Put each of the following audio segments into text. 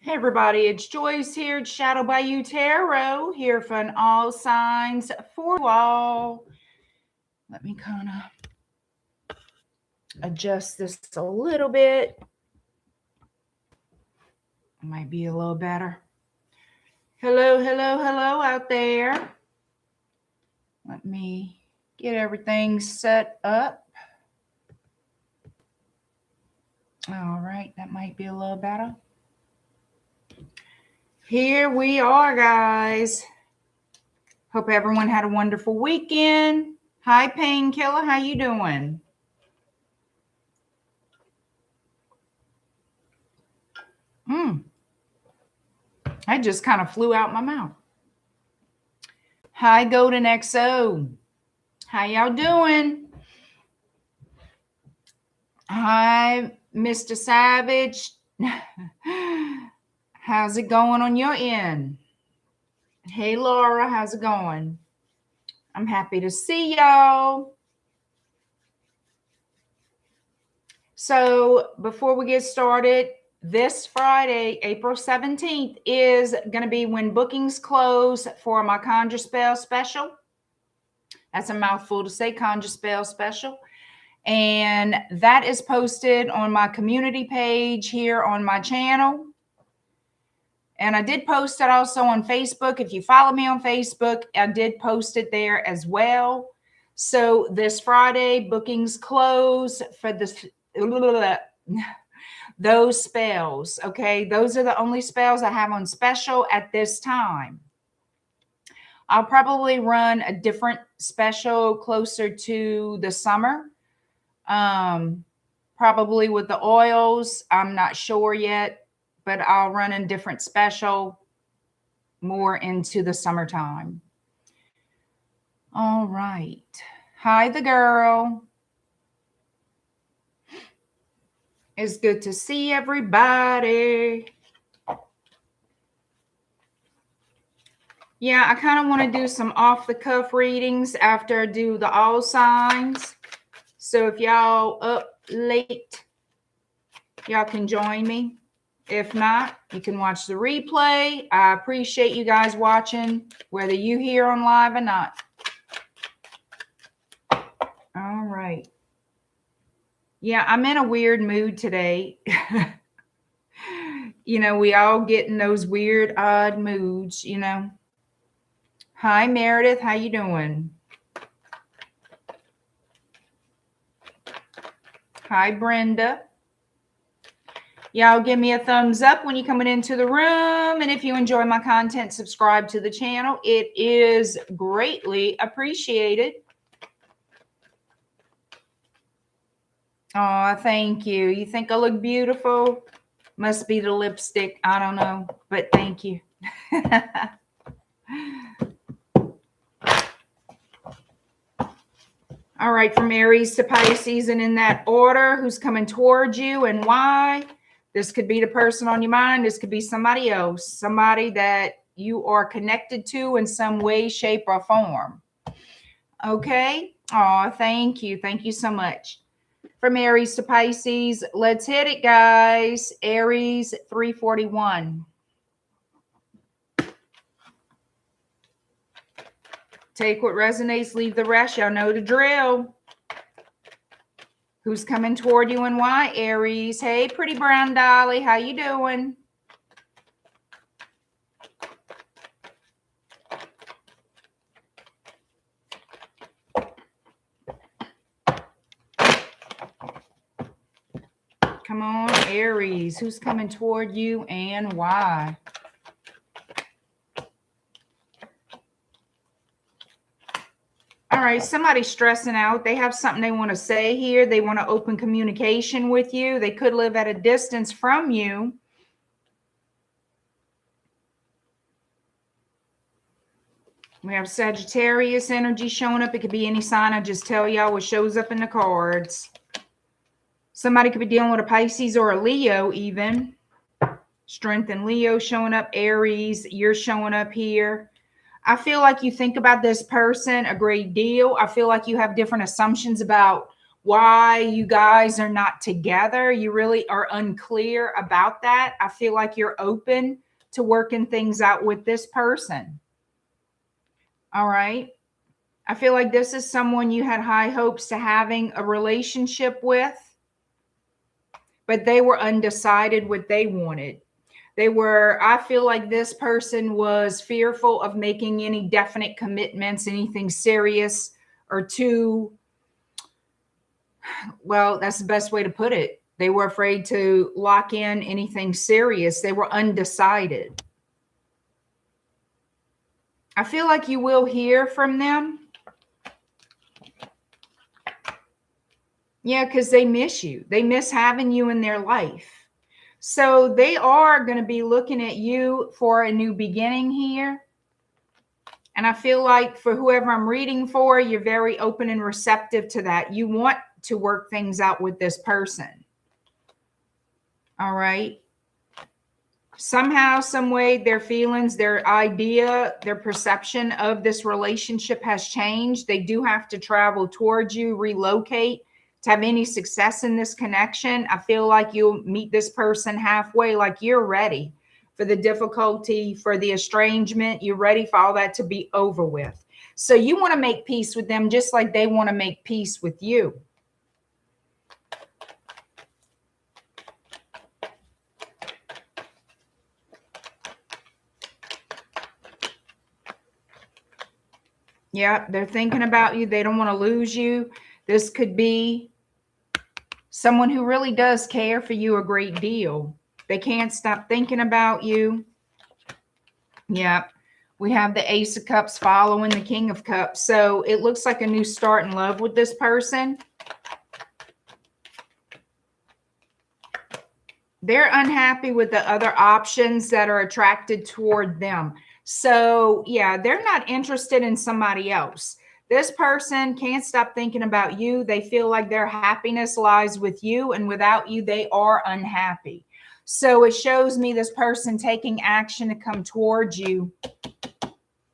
Hey everybody, it's Joyce here. It's Shadow Bayou Tarot here for all signs for you all. Let me kind of adjust this a little bit. Might be a little better. Hello, hello, hello out there. Let me get everything set up. All right, that might be a little better. Here we are, guys. Hope everyone had a wonderful weekend. Hi, Painkiller. How you doing? I just kind of flew out my mouth. Hi, Golden XO. How y'all doing? Hi, Mr. Savage. How's it going on your end? Hey, Laura, how's it going? I'm happy to see y'all. So before we get started, this Friday, April 17th, is going to be when bookings close for my Conjure Spell special. That's a mouthful to say, Conjure Spell special. And that is posted on my community page here on my channel. And I did post it also on Facebook. If you follow me on Facebook, I did post it there as well. So this Friday, bookings close for this, those spells. Okay, those are the only spells I have on special at this time. I'll probably run a different special closer to the summer. Probably with the oils. I'm not sure yet. But I'll run a different special more into the summertime. All right. Hi, the girl. It's good to see everybody. Yeah, I kind of want to do some off-the-cuff readings after I do the all signs. So if y'all up late, y'all can join me. If not, you can watch the replay. I appreciate you guys watching, whether you here on live or not. All right. Yeah, I'm in a weird mood today. You know, we all get in those weird, odd moods, you know. Hi, Meredith. How you doing? Hi, Brenda. Y'all give me a thumbs up when you're coming into the room. And if you enjoy my content, subscribe to the channel. It is greatly appreciated. Oh, thank you. You think I look beautiful? Must be the lipstick. I don't know, but thank you. All right, from Aries to Pisces and in that order, who's coming towards you and why? This could be the person on your mind. This could be somebody else, somebody that you are connected to in some way, shape, or form. Okay. Oh, thank you. Thank you so much. From Aries to Pisces, let's hit it, guys. Aries 341. Take what resonates, leave the rest. Y'all know the drill. Who's coming toward you and why? Aries. Hey, pretty brown dolly. How you doing? Come on, Aries. Who's coming toward you and why? All right, somebody's stressing out. They have something they want to say here. They want to open communication with you. They could live at a distance from you. We have Sagittarius energy showing up. It could be any sign. I just tell y'all what shows up in the cards. Somebody could be dealing with a Pisces or a Leo even. Strength in Leo showing up. Aries, you're showing up here. I feel like you think about this person a great deal. I feel like you have different assumptions about why you guys are not together. You really are unclear about that. I feel like you're open to working things out with this person. All right. I feel like this is someone you had high hopes to having a relationship with, but they were undecided what they wanted. I feel like this person was fearful of making any definite commitments, anything serious or too, well, that's the best way to put it. They were afraid to lock in anything serious. They were undecided. I feel like you will hear from them. Yeah, because they miss you. They miss having you in their life. So they are going to be looking at you for a new beginning here. And I feel like for whoever I'm reading for, you're very open and receptive to that. You want to work things out with this person. All right. Somehow, some way, their feelings, their idea, their perception of this relationship has changed. They do have to travel towards you, relocate to have any success in this connection. I feel like you'll meet this person halfway, like you're ready for the difficulty, for the estrangement. You're ready for all that to be over with. So you want to make peace with them just like they want to make peace with you. Yeah, they're thinking about you. They don't want to lose you. This could be someone who really does care for you a great deal. They can't stop thinking about you. Yeah, we have the Ace of Cups following the King of Cups. So it looks like a new start in love with this person. They're unhappy with the other options that are attracted toward them. So yeah, they're not interested in somebody else. This person can't stop thinking about you. They feel like their happiness lies with you, and without you, they are unhappy. So it shows me this person taking action to come towards you.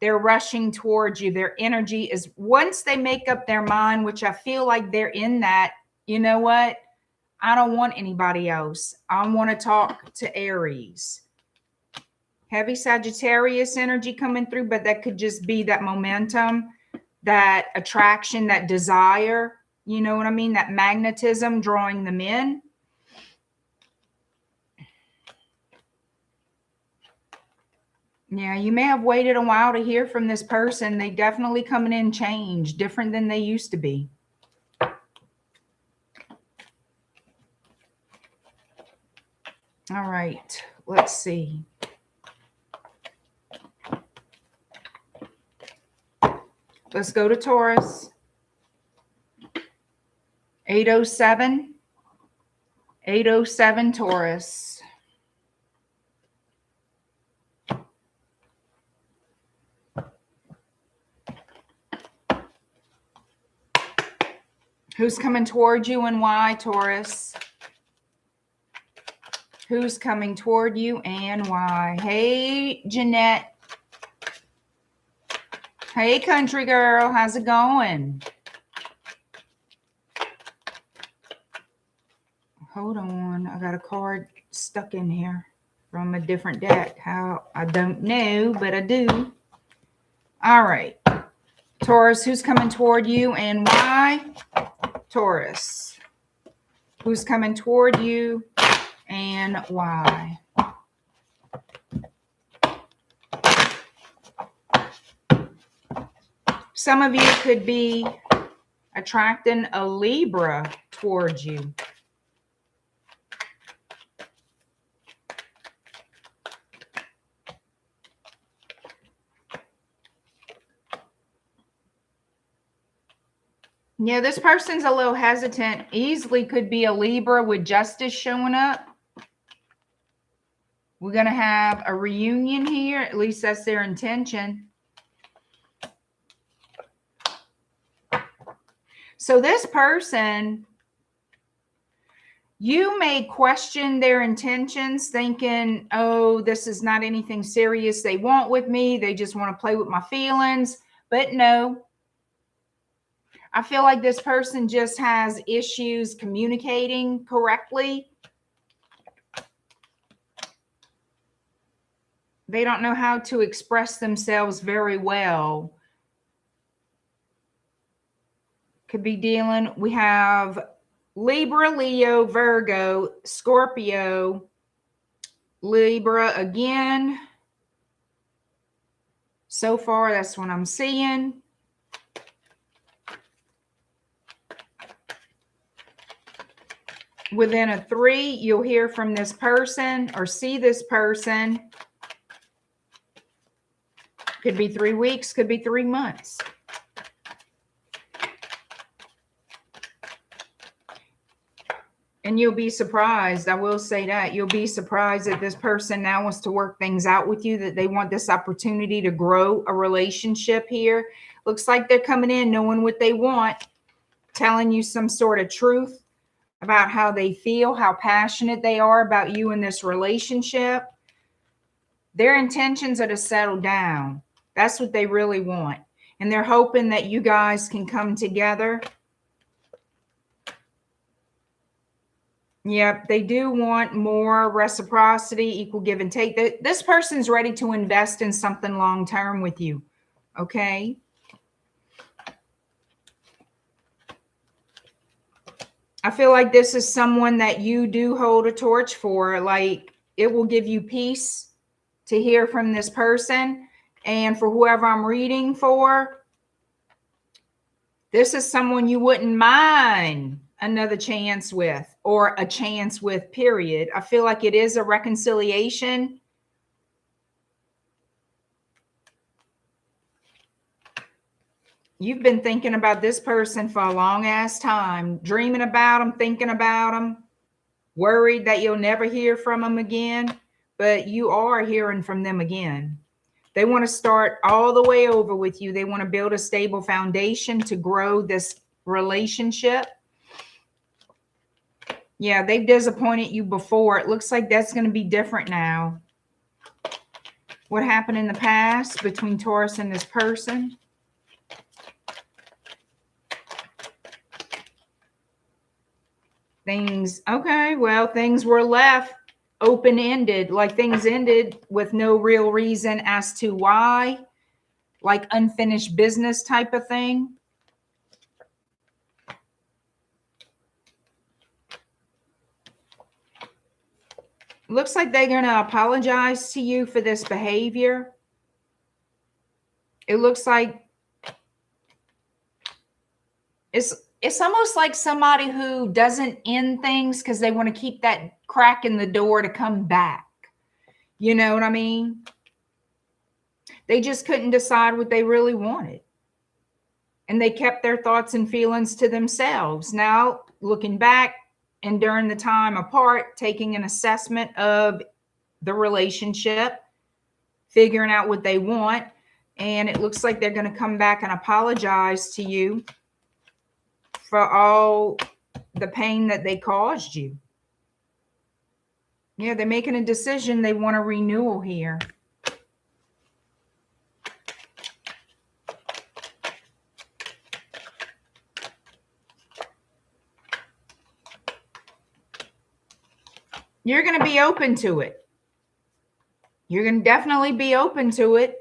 They're rushing towards you. Their energy is, once they make up their mind, which I feel like they're in that, you know what? I don't want anybody else. I want to talk to Aries. Heavy Sagittarius energy coming through, but that could just be that momentum, that attraction, that desire, you know what I mean? That magnetism drawing them in. Yeah, you may have waited a while to hear from this person. They definitely coming in changed, different than they used to be. All right, let's see. Let's go to Taurus. 807. 807 Taurus. Who's coming toward you and why, Taurus? Who's coming toward you and why? Hey, Jeanette. Hey, country girl. How's it going? Hold on. I got a card stuck in here from a different deck. How? I don't know, but I do. All right. Taurus, who's coming toward you and why? Taurus, who's coming toward you and why? Some of you could be attracting a Libra towards you. Yeah, this person's a little hesitant. Easily could be a Libra with justice showing up. We're going to have a reunion here. At least that's their intention. So this person, you may question their intentions, thinking, oh, this is not anything serious they want with me. They just want to play with my feelings. But no. I feel like this person just has issues communicating correctly. They don't know how to express themselves very well. Could be dealing, we have Libra, Leo, Virgo, Scorpio, Libra again. So far, that's what I'm seeing. Within a 3, you'll hear from this person or see this person. Could be 3 weeks, could be 3 months. And you'll be surprised. I will say that. You'll be surprised that this person now wants to work things out with you, that they want this opportunity to grow a relationship here. Looks like they're coming in knowing what they want, telling you some sort of truth about how they feel, how passionate they are about you in this relationship. Their intentions are to settle down. That's what they really want. And they're hoping that you guys can come together. Yep, they do want more reciprocity, equal give and take. This person's ready to invest in something long-term with you, okay? I feel like this is someone that you do hold a torch for. Like, it will give you peace to hear from this person. And for whoever I'm reading for, this is someone you wouldn't mind another chance with, or a chance with, period. I feel like it is a reconciliation. You've been thinking about this person for a long ass time, dreaming about them, thinking about them, worried that you'll never hear from them again, but you are hearing from them again. They want to start all the way over with you. They want to build a stable foundation to grow this relationship. Yeah, they've disappointed you before. It looks like that's going to be different now. What happened in the past between Taurus and this person? Things, okay, well, things were left open-ended, like things ended with no real reason as to why, like unfinished business type of thing. Looks like they're going to apologize to you for this behavior. It looks like it's almost like somebody who doesn't end things because they want to keep that crack in the door to come back. You know what I mean? They just couldn't decide what they really wanted. And they kept their thoughts and feelings to themselves. Now, looking back and during the time apart, taking an assessment of the relationship, figuring out what they want, and it looks like they're going to come back and apologize to you for all the pain that they caused you. Yeah, they're making a decision. They want a renewal here. You're going to be open to it. You're going to definitely be open to it.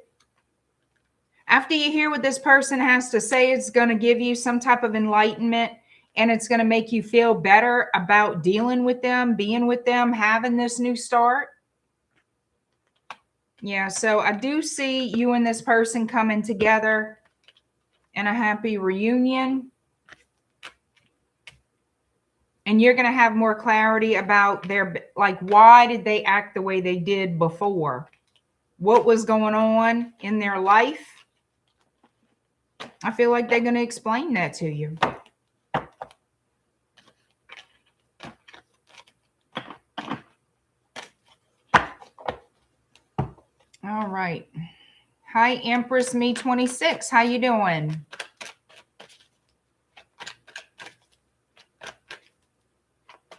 After you hear what this person has to say, it's going to give you some type of enlightenment, and it's going to make you feel better about dealing with them, being with them, having this new start. Yeah, so I do see you and this person coming together in a happy reunion. And you're going to have more clarity about their, like, why did they act the way they did before? What was going on in their life? I feel like they're going to explain that to you. All right. Hi, Empress Me 26. How you doing?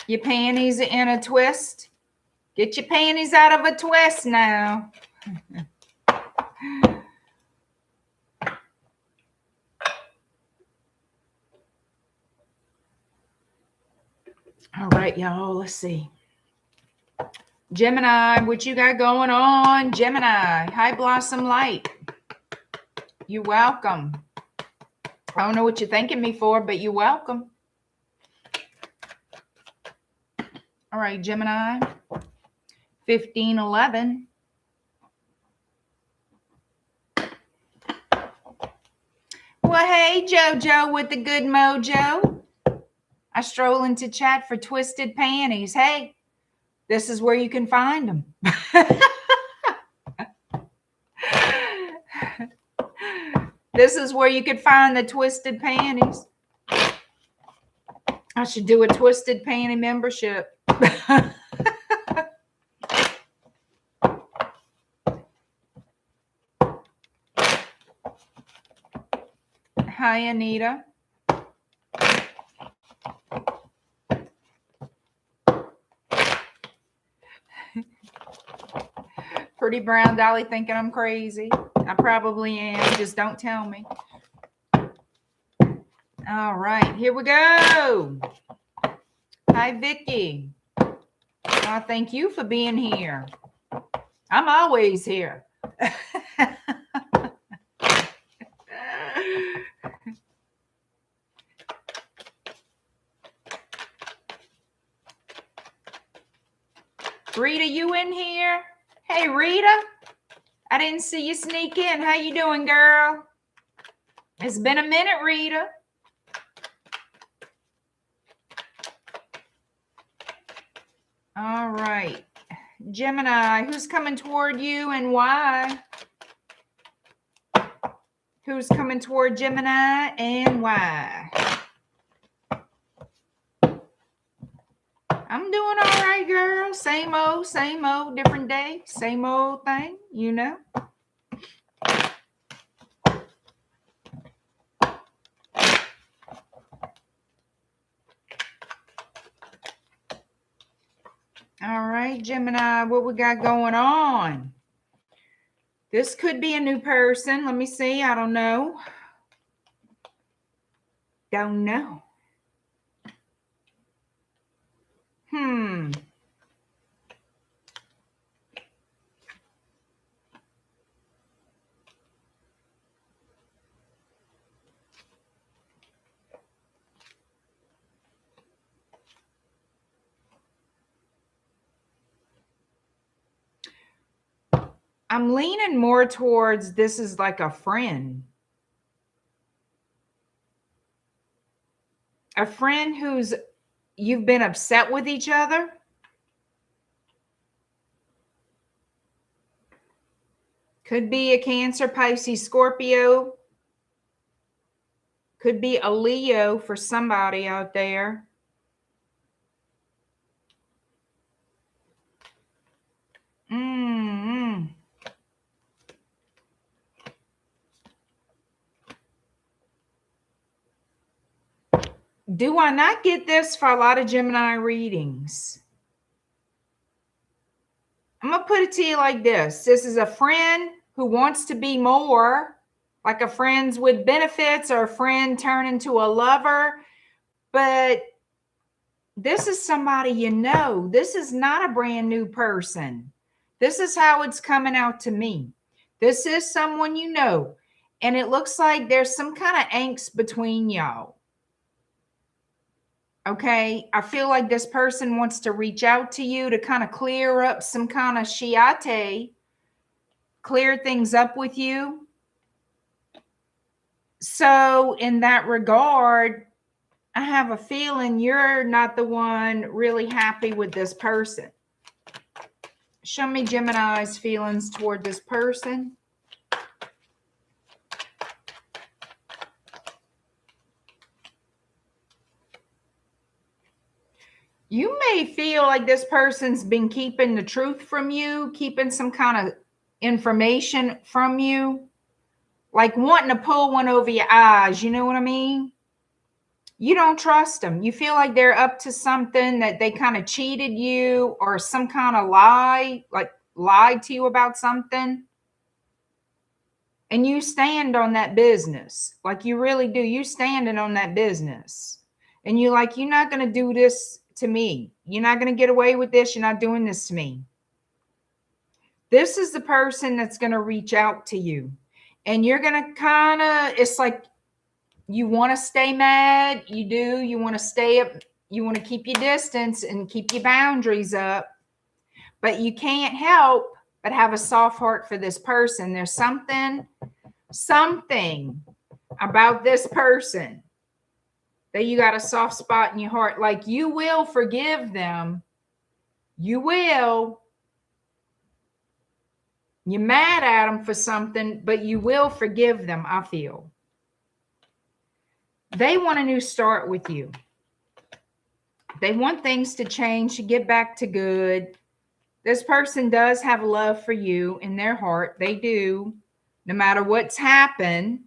Your panties in a twist? Get your panties out of a twist now. All right, y'all, let's see. Gemini, what you got going on? Gemini, High Blossom Light. You're welcome. I don't know what you're thanking me for, but you're welcome. All right, Gemini, 1511. Well, hey, JoJo with the good mojo. I stroll into chat for twisted panties. Hey, this is where you can find them. This is where you could find the twisted panties. I should do a twisted panty membership. Hi, Anita. Pretty Brown Dolly thinking I'm crazy. I probably am. Just don't tell me. All right, here we go. Hi, Vicky. Thank you for being here. I'm always here. Rita, you in here? Hey, Rita. I didn't see you sneak in. How you doing, girl? It's been a minute, Rita. All right. Gemini, who's coming toward you and why? Who's coming toward Gemini and why? I'm doing all right, girl. Same old, different day. Same old thing, you know. All right, Gemini, what we got going on? This could be a new person. Let me see. I don't know. Don't know. I'm leaning more towards this is like a friend. A friend who's you've been upset with each other. Could be a Cancer, Pisces, Scorpio. Could be a Leo for somebody out there. Do I not get this for a lot of Gemini readings? I'm going to put it to you like this. This is a friend who wants to be more, like a friends with benefits or a friend turn into a lover. But this is somebody you know. This is not a brand new person. This is how it's coming out to me. This is someone you know. And it looks like there's some kind of angst between y'all. Okay, I feel like this person wants to reach out to you to kind of clear up some kind of shiate, clear things up with you. So in that regard, I have a feeling you're not the one really happy with this person. Show me Gemini's feelings toward this person. You may feel like this person's been keeping the truth from you, keeping some kind of information from you, like wanting to pull one over your eyes. You know what I mean? You don't trust them. You feel like they're up to something, that they kind of cheated you or some kind of lie, like lied to you about something. And you stand on that business. Like you really do. You standing on that business. And you're like, you're not going to do this to me. You're not going to get away with this. You're not doing this to me. This is the person that's going to reach out to you. And you're going to kind of, it's like you want to stay mad. You do. You want to stay up. You want to keep your distance and keep your boundaries up. But you can't help but have a soft heart for this person. There's something about this person that you got a soft spot in your heart. Like you will forgive them. You will. You're mad at them for something, but you will forgive them, I feel. They want a new start with you. They want things to change, to get back to good. This person does have love for you in their heart. They do. No matter what's happened,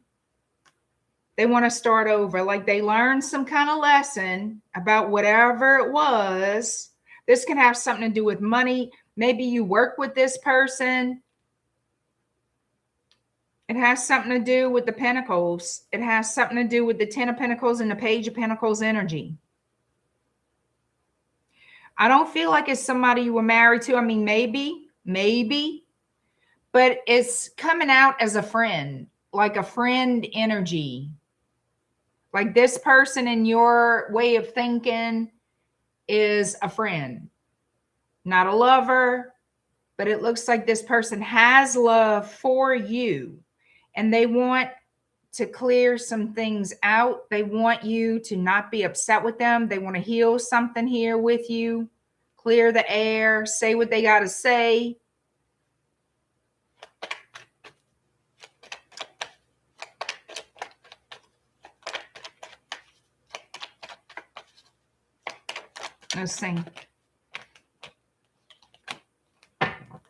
they want to start over. Like they learned some kind of lesson about whatever it was. This can have something to do with money. Maybe you work with this person. It has something to do with the Pentacles. It has something to do with the Ten of Pentacles and the Page of Pentacles energy. I don't feel like it's somebody you were married to. I mean, maybe, but it's coming out as a friend, like a friend energy. Like this person in your way of thinking is a friend, not a lover, but it looks like this person has love for you. And they want to clear some things out. They want you to not be upset with them. They want to heal something here with you. Clear the air. Say what they got to say. Let's see.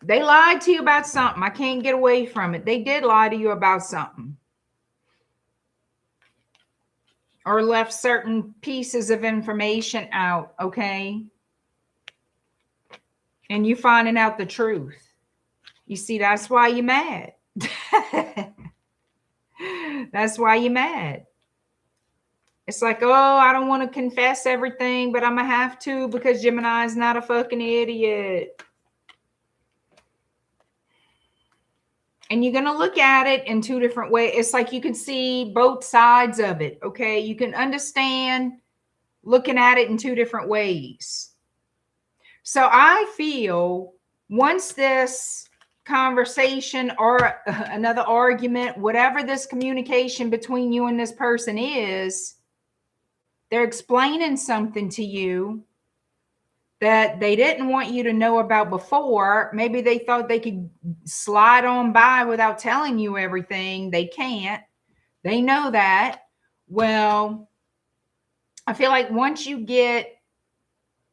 They lied to you about something. I can't get away from it. They did lie to you about something. Or left certain pieces of information out, okay? And you finding out the truth. You see, that's why you're mad. That's why you're mad. It's like, oh, I don't want to confess everything, but I'm going to have to because Gemini is not a fucking idiot. And you're going to look at it in two different ways. It's like you can see both sides of it, okay? You can understand looking at it in two different ways. So I feel once this conversation or another argument, whatever this communication between you and this person is, they're explaining something to you that they didn't want you to know about before. Maybe they thought they could slide on by without telling you everything. They can't. They know that. Well, I feel like once you get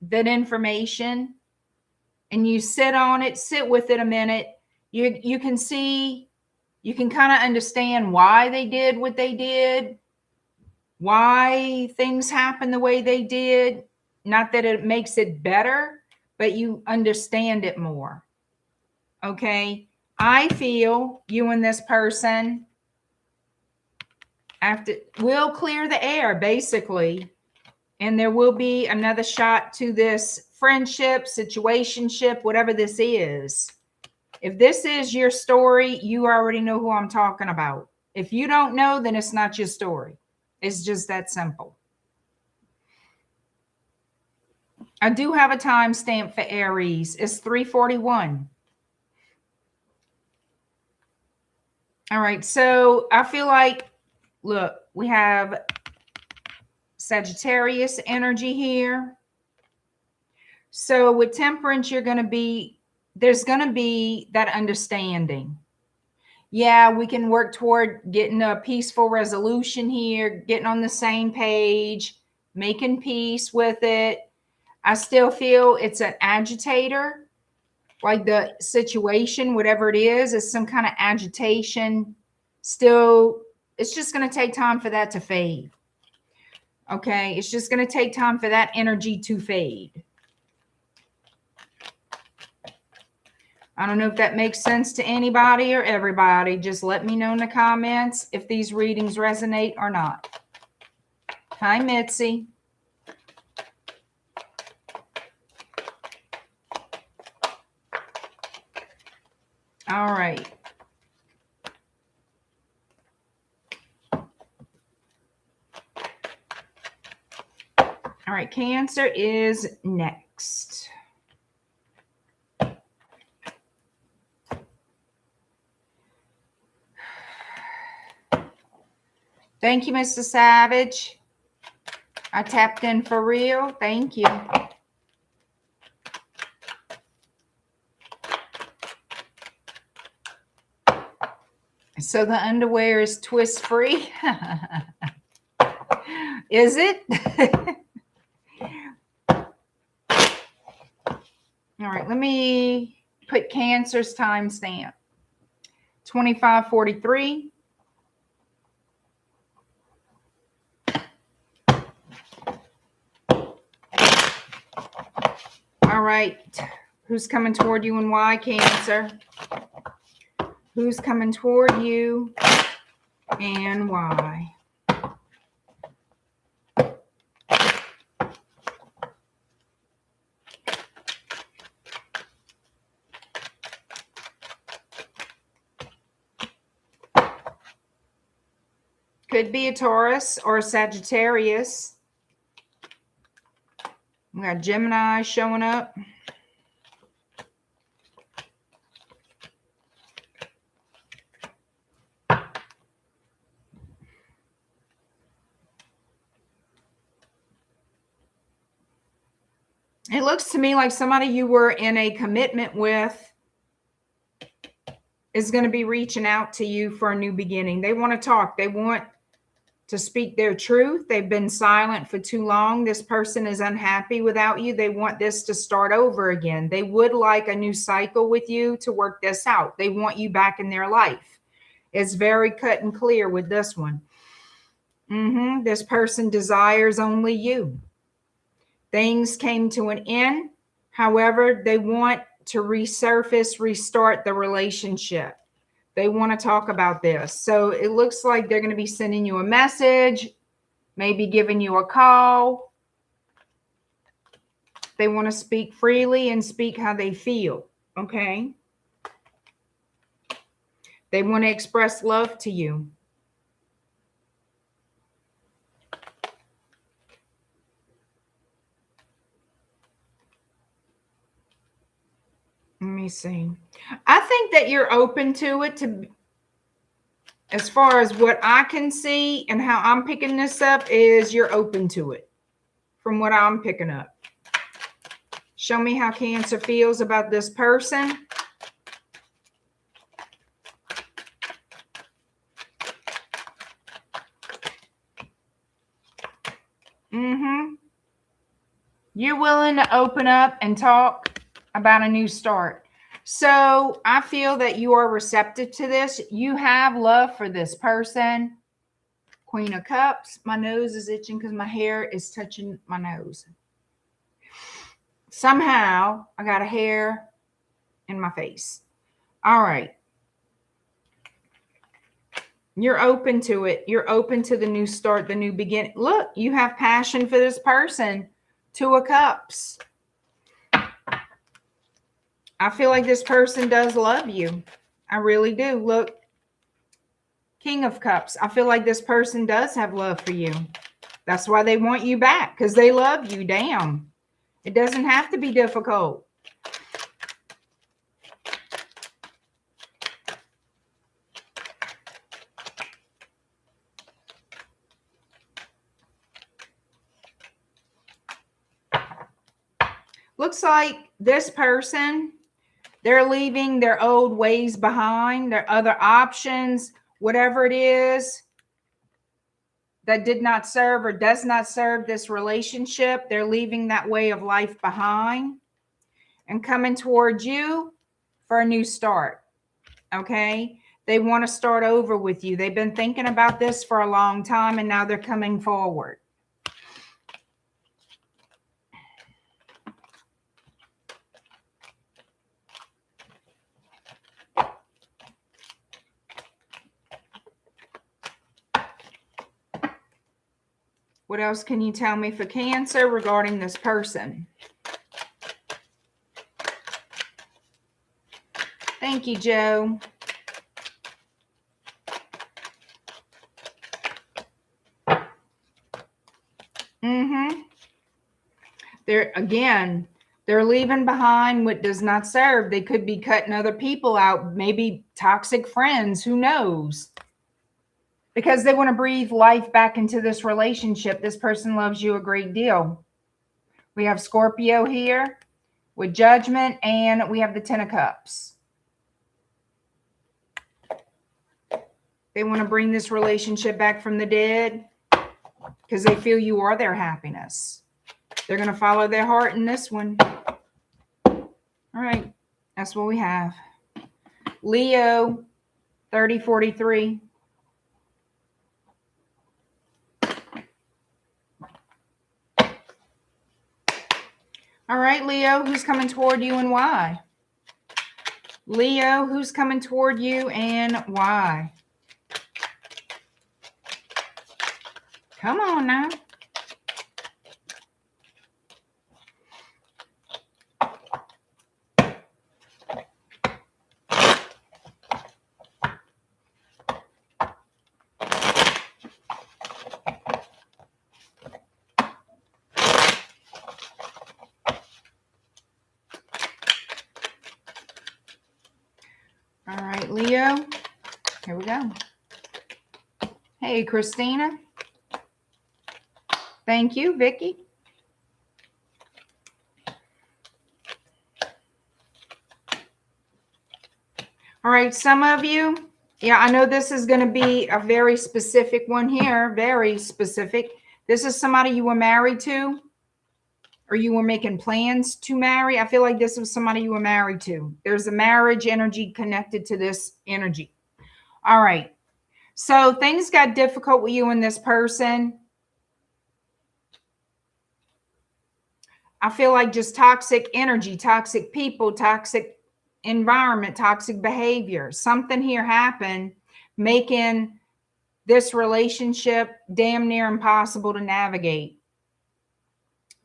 that information and you sit on it, sit with it a minute, you can see, you can kind of understand why they did what they did, why things happened the way they did. Not that it makes it better, but you understand it more. Okay. I feel you and this person will clear the air, basically. And there will be another shot to this friendship, situationship, whatever this is. If this is your story, you already know who I'm talking about. If you don't know, then it's not your story. It's just that simple. I do have a timestamp for Aries. It's 3:41. All right. So I feel like, look, we have Sagittarius energy here. So with Temperance, there's going to be that understanding. Yeah, we can work toward getting a peaceful resolution here, getting on the same page, making peace with it. I still feel it's an agitator, like the situation, whatever it is some kind of agitation. Still, it's just going to take time for that to fade. Okay, it's just going to take time for that energy to fade. I don't know if that makes sense to anybody or everybody. Just let me know in the comments if these readings resonate or not. Hi, Mitzi. All right. All right, Cancer is next. Thank you, Mr. Savage. I tapped in for real. Thank you. So the underwear is twist free. Is it? All right, let me put Cancer's timestamp. 25:43. All right. Who's coming toward you and why, Cancer? Who's coming toward you and why? Could be a Taurus or a Sagittarius. We got Gemini showing up. It looks to me like somebody you were in a commitment with is going to be reaching out to you for a new beginning. They want to talk. They want to speak their truth. They've been silent for too long. This person is unhappy without you. They want this to start over again. They would like a new cycle with you to work this out. They want you back in their life. It's very cut and clear with this one. This person desires only you. Things came to an end. However, they want to resurface, restart the relationship. They want to talk about this. So it looks like they're going to be sending you a message, maybe giving you a call. They want to speak freely and speak how they feel. Okay. They want to express love to you. Let me see. I think that you're open to it, as far as what I can see and how I'm picking this up is you're open to it from what I'm picking up. Show me how Cancer feels about this person. You're willing to open up and talk about a new start. So I feel that you are receptive to this. You have love for this person. Queen of Cups. My nose is itching because my hair is touching my nose. Somehow I got a hair in my face. All right. You're open to it. You're open to the new start, the new beginning. Look, you have passion for this person. Two of Cups. I feel like this person does love you. I really do. Look, King of Cups. I feel like this person does have love for you. That's why they want you back, because they love you. Damn. It doesn't have to be difficult. Looks like this person, they're leaving their old ways behind, their other options, whatever it is that did not serve or does not serve this relationship. They're leaving that way of life behind and coming towards you for a new start. Okay. They want to start over with you. They've been thinking about this for a long time and now they're coming forward. What else can you tell me for Cancer regarding this person? Thank you, Joe. They're leaving behind what does not serve. They could be cutting other people out, maybe toxic friends, who knows? Because they want to breathe life back into this relationship. This person loves you a great deal. We have Scorpio here with Judgment, and we have the Ten of Cups. They want to bring this relationship back from the dead because they feel you are their happiness. They're going to follow their heart in this one. All right. That's what we have. Leo, 3043. All right, Leo, who's coming toward you and why? Leo, who's coming toward you and why? Come on now. All right, Leo, here we go. Hey, Christina. Thank you, Vicky. All right, some of you, yeah, I know this is going to be a very specific one here, very specific. This is somebody you were married to, or you were making plans to marry. I feel like this was somebody you were married to. There's a marriage energy connected to this energy. All right. So things got difficult with you and this person. I feel like just toxic energy, toxic people, toxic environment, toxic behavior. Something here happened making this relationship damn near impossible to navigate.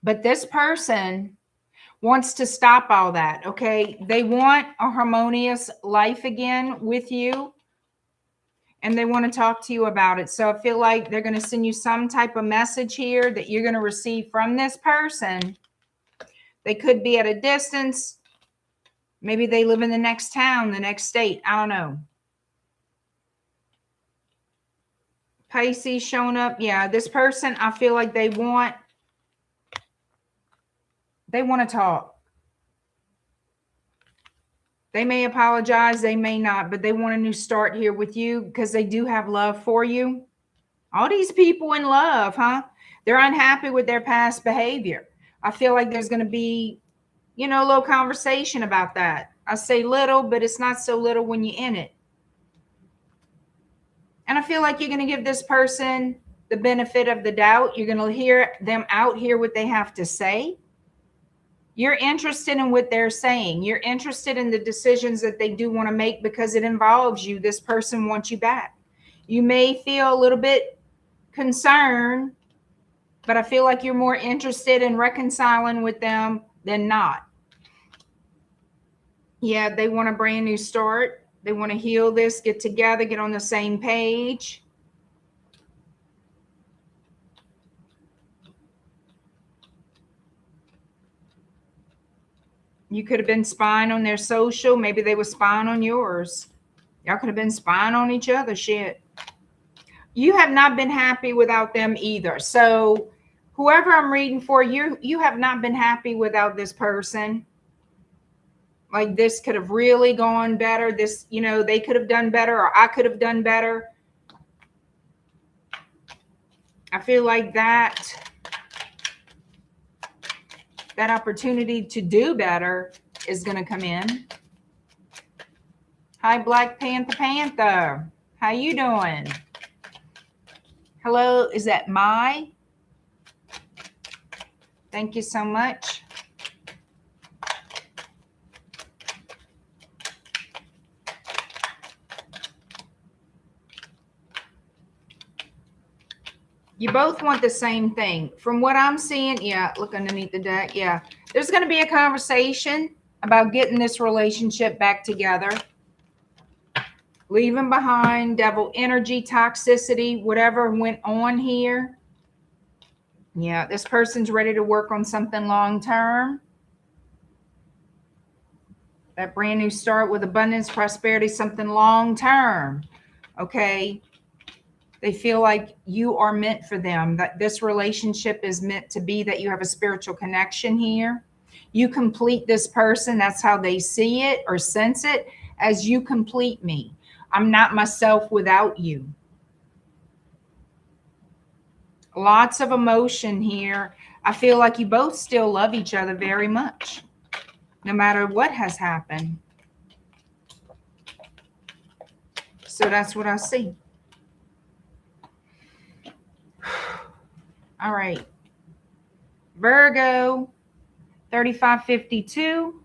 But this person wants to stop all that, okay? They want a harmonious life again with you, and they want to talk to you about it. So I feel like they're going to send you some type of message here that you're going to receive from this person. They could be at a distance. Maybe they live in the next town, the next state. I don't know. Pisces showing up. Yeah, this person, I feel like they want to talk. They may apologize. They may not, but they want a new start here with you because they do have love for you. All these people in love, huh? They're unhappy with their past behavior. I feel like there's going to be, you know, a little conversation about that. I say little, but it's not so little when you're in it. And I feel like you're going to give this person the benefit of the doubt. You're going to hear them out, hear what they have to say. You're interested in what they're saying. You're interested in the decisions that they do want to make because it involves you. This person wants you back. You may feel a little bit concerned, but I feel like you're more interested in reconciling with them than not. Yeah, they want a brand new start. They want to heal this, get together, get on the same page. You could have been spying on their social. Maybe they were spying on yours. Y'all could have been spying on each other. Shit. You have not been happy without them either. So whoever I'm reading for, you have not been happy without this person. Like this could have really gone better. This, you know, they could have done better, or I could have done better. I feel like that opportunity to do better is going to come in. Hi, Black Panther. How you doing? Hello, is that Mai? Thank you so much. You both want the same thing. From what I'm seeing, yeah, look underneath the deck. Yeah, there's going to be a conversation about getting this relationship back together. Leaving behind devil energy, toxicity, whatever went on here. Yeah, this person's ready to work on something long term. That brand new start with abundance, prosperity, something long term. Okay. They feel like you are meant for them, that this relationship is meant to be, that you have a spiritual connection here. You complete this person. That's how they see it or sense it, as you complete me. I'm not myself without you. Lots of emotion here. I feel like you both still love each other very much, no matter what has happened. So that's what I see. All right. Virgo, 3552.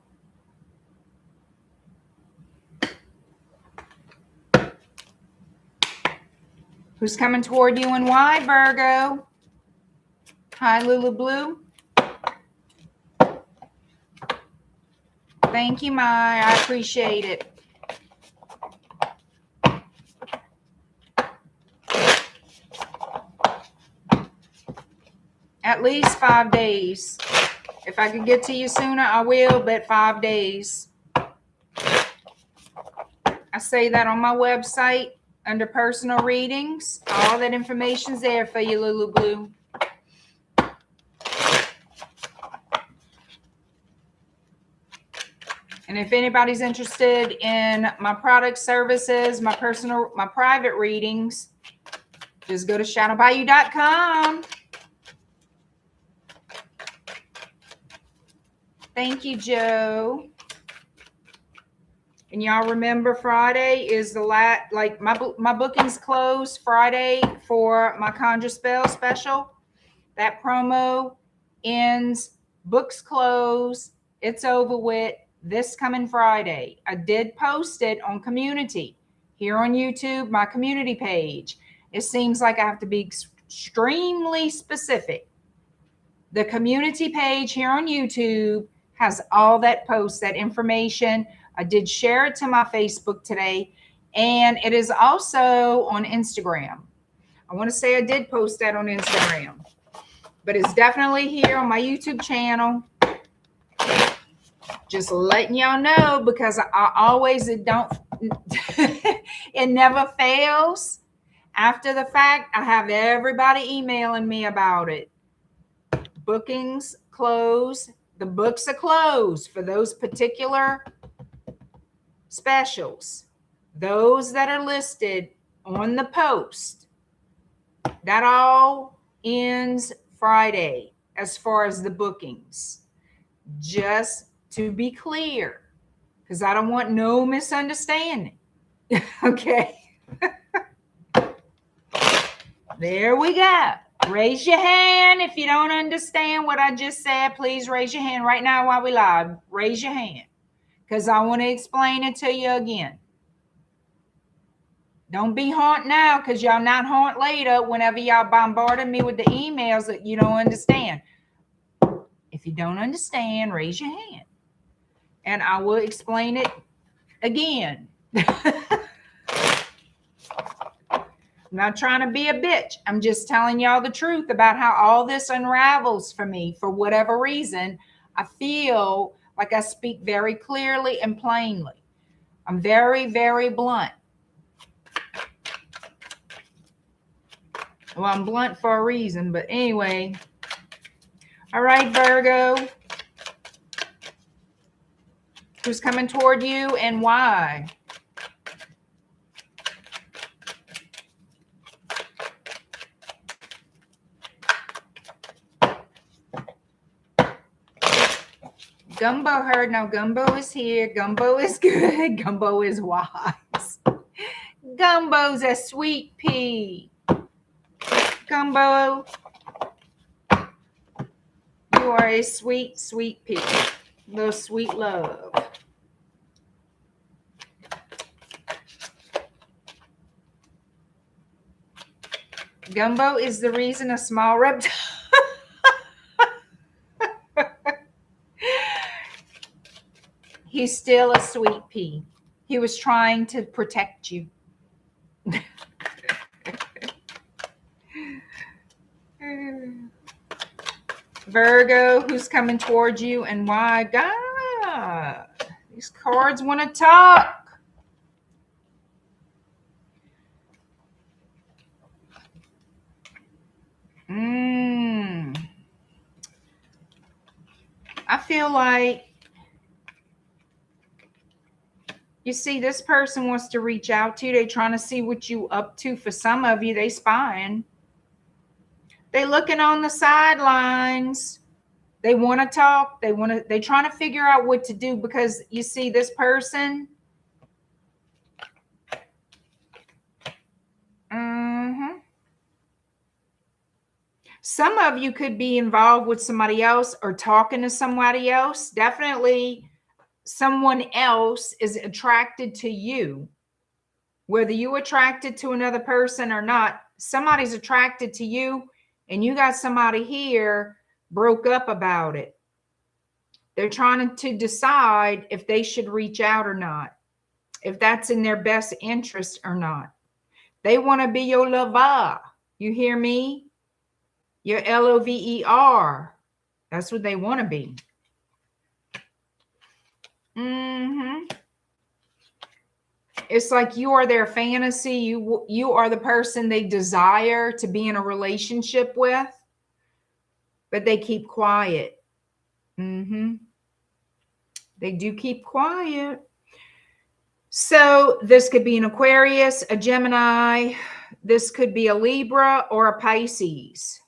Who's coming toward you and why, Virgo? Hi, Lulu Blue. Thank you, Mai. I appreciate it. At least 5 days. If I could get to you sooner, I will, but 5 days. I say that on my website under personal readings. All that information's there for you, Lulu Blue. And if anybody's interested in my product services, my private readings, just go to shadowbayou.com. Thank you, Joe. And y'all remember Friday is the last, like my bookings close Friday for my Conjure Spell special. That promo ends, books close, it's over with this coming Friday. I did post it on community here on YouTube, my community page. It seems like I have to be extremely specific. The community page here on YouTube has all that post, that information. I did share it to my Facebook today, and it is also on Instagram. I want to say I did post that on Instagram, but it's definitely here on my YouTube channel. Just letting y'all know, because I always, it never fails. After the fact, I have everybody emailing me about it. Bookings close. The books are closed for those particular specials. Those that are listed on the post. That all ends Friday as far as the bookings. Just to be clear, because I don't want no misunderstanding. Okay. There we go. Raise your hand if you don't understand what I just said. Please raise your hand right now while we live. Raise your hand, because I want to explain it to you again. Don't be haunt now, because y'all not haunt later whenever y'all bombarding me with the emails that you don't understand. If you don't understand, raise your hand, and I will explain it again. I'm not trying to be a bitch. I'm just telling y'all the truth about how all this unravels for me. For whatever reason, I feel like I speak very clearly and plainly. I'm very, very blunt. Well, I'm blunt for a reason, but anyway. All right, Virgo. Who's coming toward you and why? Gumbo heard. Now Gumbo is here. Gumbo is good. Gumbo is wise. Gumbo's a sweet pea. Gumbo, you are a sweet, sweet pea. Little sweet love. Gumbo is the reason a small reptile. He's still a sweet pea. He was trying to protect you. Virgo, who's coming towards you and why? God, these cards want to talk. I feel like, you see, this person wants to reach out to you. They're trying to see what you up to. For some of you, they spying. They looking on the sidelines. They want to talk. They're trying to figure out what to do, because you see, this person. Some of you could be involved with somebody else or talking to somebody else. Definitely someone else is attracted to you. Whether you're attracted to another person or not, somebody's attracted to you, and you got somebody here broke up about it. They're trying to decide if they should reach out or not, if that's in their best interest or not. They want to be your lover. You hear me? Your LOVER. That's what they want to be. It's like you are their fantasy. You are the person they desire to be in a relationship with, but they keep quiet. They do keep quiet. So this could be an Aquarius, a Gemini. This could be a Libra or a Pisces.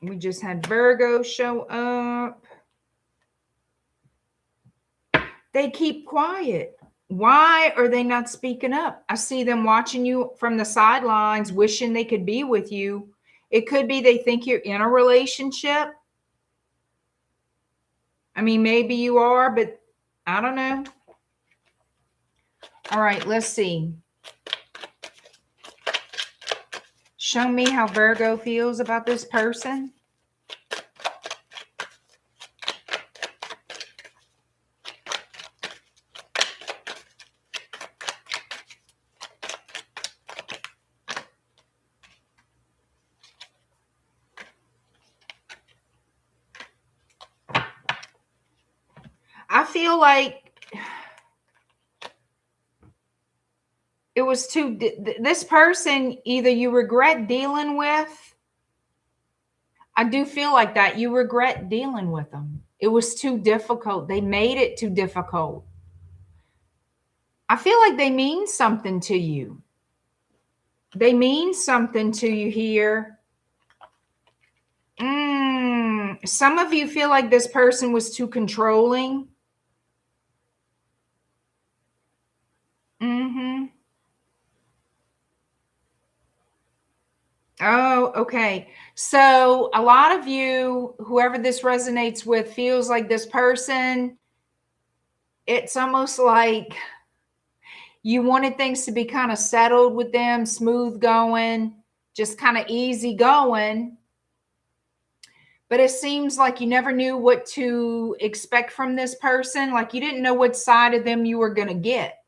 We just had Virgo show up. They keep quiet. Why are they not speaking up? I see them watching you from the sidelines, wishing they could be with you. It could be they think you're in a relationship. I mean, maybe you are, but I don't know. All right, let's see. Show me how Virgo feels about this person. I feel like it was too, this person either you regret dealing with. I do feel like that. You regret dealing with them. It was too difficult. They made it too difficult. I feel like they mean something to you. They mean something to you here. Some of you feel like this person was too controlling. Oh, okay. So a lot of you, whoever this resonates with, feels like this person, it's almost like you wanted things to be kind of settled with them, smooth going, just kind of easy going. But it seems like you never knew what to expect from this person. Like you didn't know what side of them you were going to get.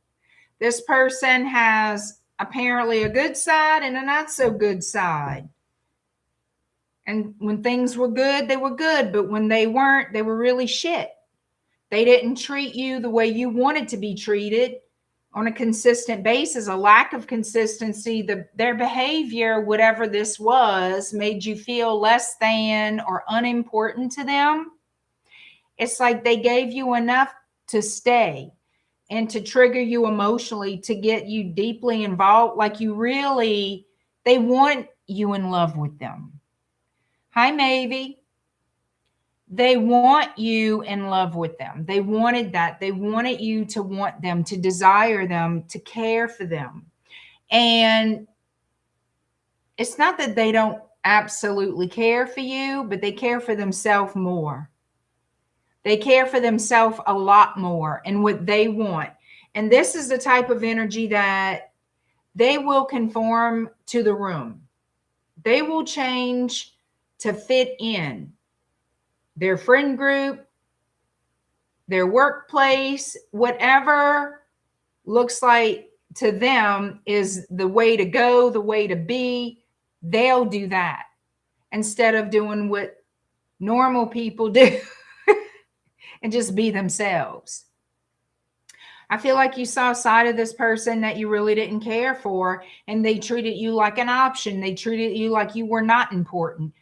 This person has apparently a good side and a not so good side. And when things were good, they were good. But when they weren't, they were really shit. They didn't treat you the way you wanted to be treated on a consistent basis. A lack of consistency, their behavior, whatever this was, made you feel less than or unimportant to them. It's like they gave you enough to stay and to trigger you emotionally, to get you deeply involved. Like they want you in love with them. Hi, Maybe. They want you in love with them. They wanted that. They wanted you to want them, to desire them, to care for them. And it's not that they don't absolutely care for you, but they care for themselves more. They care for themselves a lot more and what they want. And this is the type of energy that they will conform to the room. They will change to fit in their friend group, their workplace, whatever looks like to them is the way to go, the way to be, they'll do that instead of doing what normal people do and just be themselves. I feel like you saw a side of this person that you really didn't care for, and they treated you like an option. They treated you like you were not important.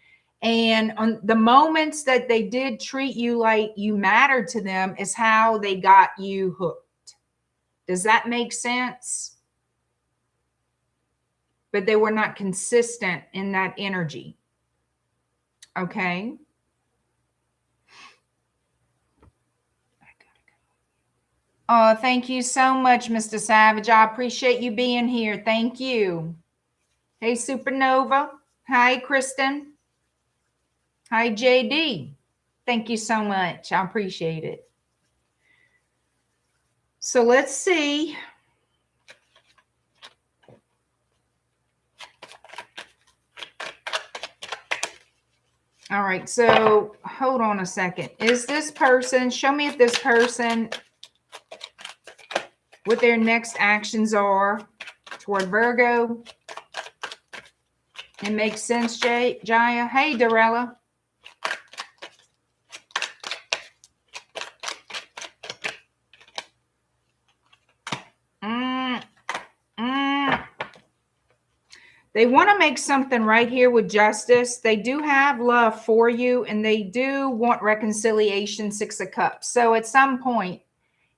And on the moments that they did treat you like you mattered to them is how they got you hooked. Does that make sense? But they were not consistent in that energy. Okay. Oh, thank you so much, Mr. Savage. I appreciate you being here. Thank you. Hey, Supernova. Hi, Kristen. Hi, JD. Thank you so much. I appreciate it. So let's see. All right, so hold on a second. Is this person, show me if this person, what their next actions are toward Virgo. It makes sense, Jaya. Hey, Dorella. They want to make something right here with justice. They do have love for you, and they do want reconciliation, 6 of Cups. So at some point,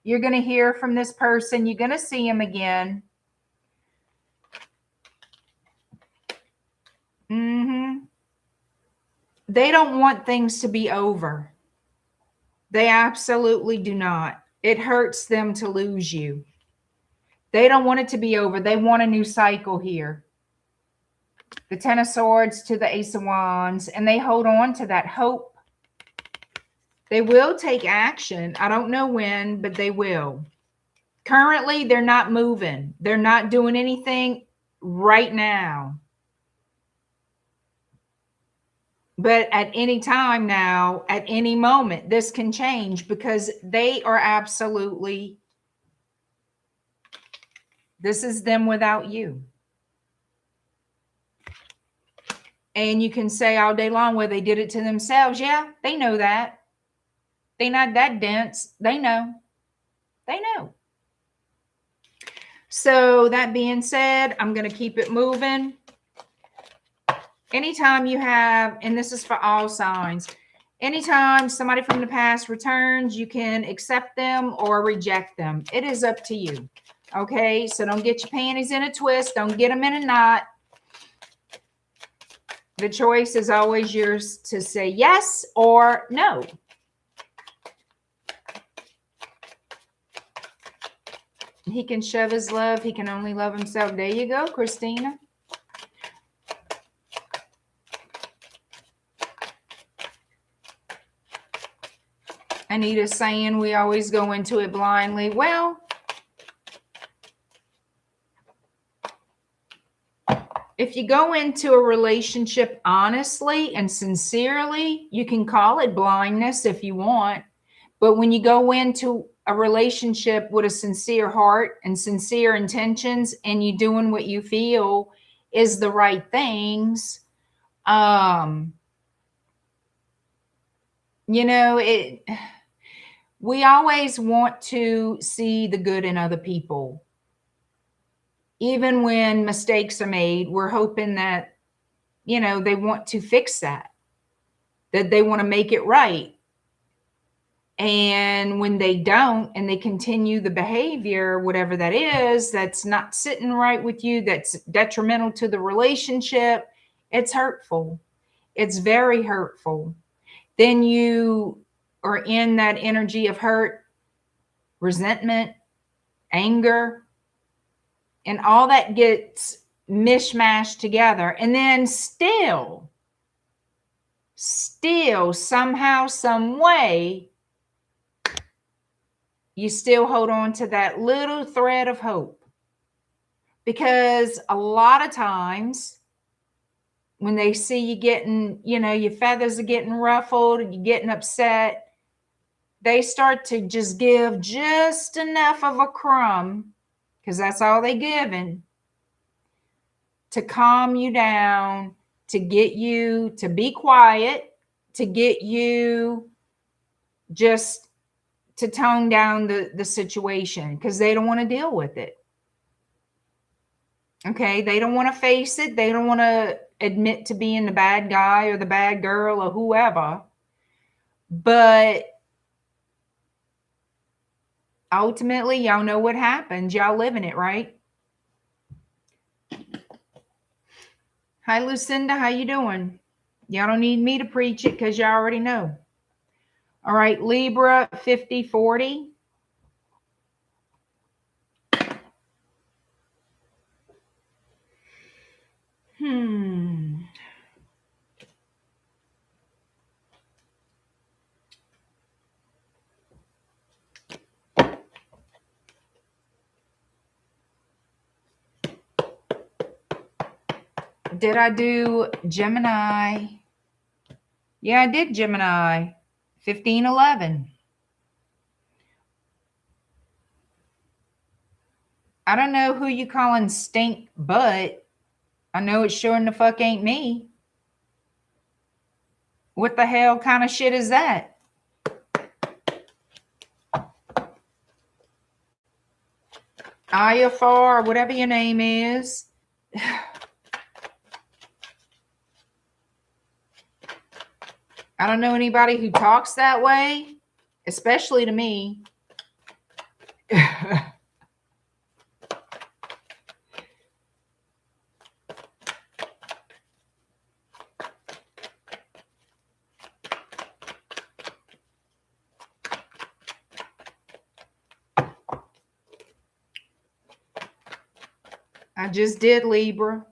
you're going to hear from this person. You're going to see him again. They don't want things to be over. They absolutely do not. It hurts them to lose you. They don't want it to be over. They want a new cycle here. The 10 of Swords to the Ace of Wands, and they hold on to that hope. They will take action. I don't know when, but they will. Currently, they're not moving. They're not doing anything right now. But at any time now, at any moment, this can change because they are absolutely, this is them without you. And you can say all day long, well, they did it to themselves. Yeah, they know that. They're not that dense. They know. They know. So that being said, I'm going to keep it moving. Anytime you have, and this is for all signs, anytime somebody from the past returns, you can accept them or reject them. It is up to you. Okay, so don't get your panties in a twist. Don't get them in a knot. The choice is always yours to say yes or no. He can shove his love. He can only love himself. There you go, Christina. Anita's saying we always go into it blindly. Well, if you go into a relationship honestly and sincerely, you can call it blindness if you want. But when you go into a relationship with a sincere heart and sincere intentions, and you doing what you feel is the right things, you know, we always want to see the good in other people. Even when mistakes are made, we're hoping that, you know, they want to fix that they want to make it right. And when they don't, and they continue the behavior, whatever that is, that's not sitting right with you, that's detrimental to the relationship, it's hurtful. It's very hurtful. Then you are in that energy of hurt, resentment, anger, and all that gets mishmashed together. And then still somehow, some way, you still hold on to that little thread of hope. Because a lot of times when they see you getting, you know, your feathers are getting ruffled and you're getting upset, they start to just give just enough of a crumb, because that's all they giving, to calm you down, to get you to be quiet, to get you just to tone down the situation, because they don't want to deal with it. Okay, they don't want to face it. They don't want to admit to being the bad guy or the bad girl or whoever. But ultimately, y'all know what happens. Y'all living it, right? Hi, Lucinda. How you doing? Y'all don't need me to preach it because y'all already know. All right, Libra 5040. Did I do Gemini? Yeah, I did Gemini. 1511. I don't know who you calling stink, but I know it sure in the fuck ain't me. What the hell kind of shit is that? IFR, whatever your name is. I don't know anybody who talks that way, especially to me. I just did Libra.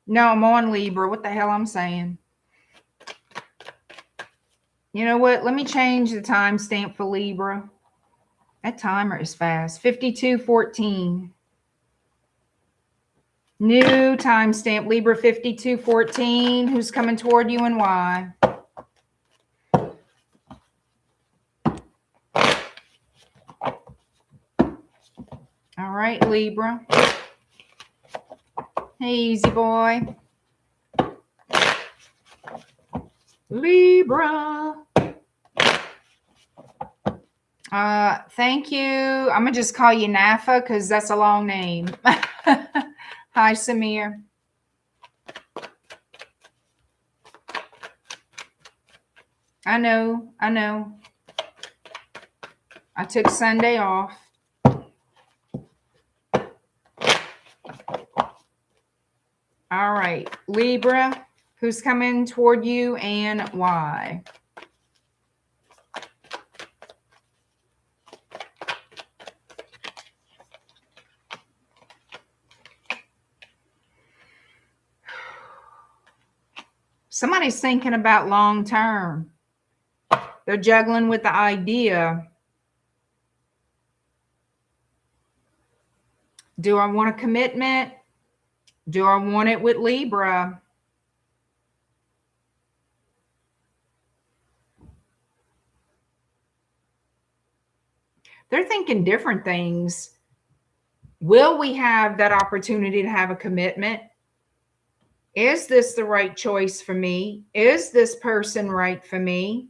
No, I'm on Libra. What the hell I'm saying? You know what? Let me change the timestamp for Libra. That timer is fast. 5214. New timestamp, Libra 5214. Who's coming toward you and why? All right, Libra. Hey, easy boy. Libra. Thank you. I'm going to just call you Nafa because that's a long name. Hi, Samir. I know. I took Sunday off. All right, Libra, who's coming toward you and why? Somebody's thinking about long term. They're juggling with the idea. Do I want a commitment? Do I want it with Libra? They're thinking different things. Will we have that opportunity to have a commitment? Is this the right choice for me? Is this person right for me?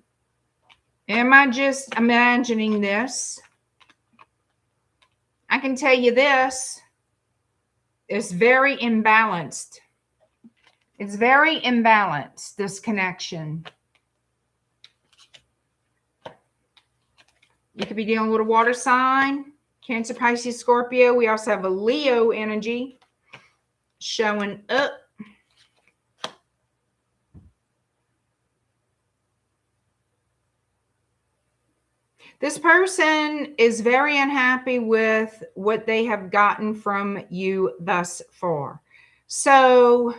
Am I just imagining this? I can tell you this. It's very imbalanced. It's very imbalanced, this connection. You could be dealing with a water sign, Cancer, Pisces, Scorpio. We also have a Leo energy showing up. This person is very unhappy with what they have gotten from you thus far. So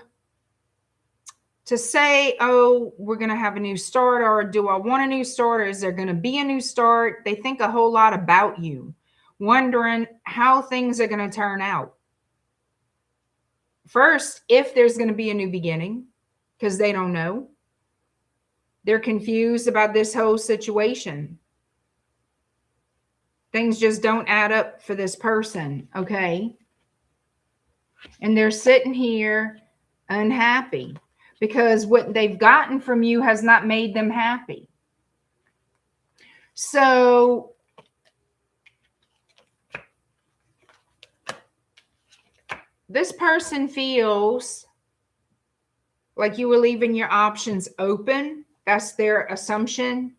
to say, oh, we're going to have a new start, or do I want a new start, or is there going to be a new start? They think a whole lot about you, wondering how things are going to turn out. First, if there's going to be a new beginning, because they don't know. They're confused about this whole situation. Things just don't add up for this person, okay? And they're sitting here unhappy because what they've gotten from you has not made them happy. So this person feels like you were leaving your options open. That's their assumption.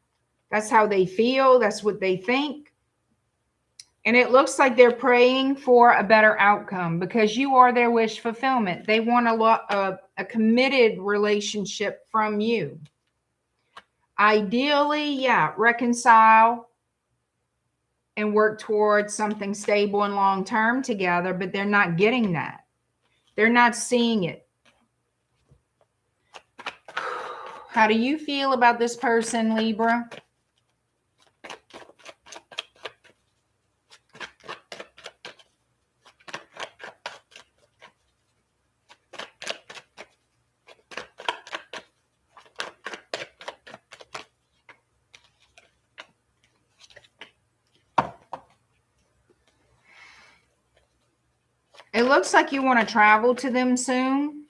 That's how they feel. That's what they think. And it looks like they're praying for a better outcome because you are their wish fulfillment. They want a committed relationship from you. Ideally, yeah, reconcile and work towards something stable and long-term together, but they're not getting that. They're not seeing it. How do you feel about this person, Libra? It looks like you want to travel to them soon.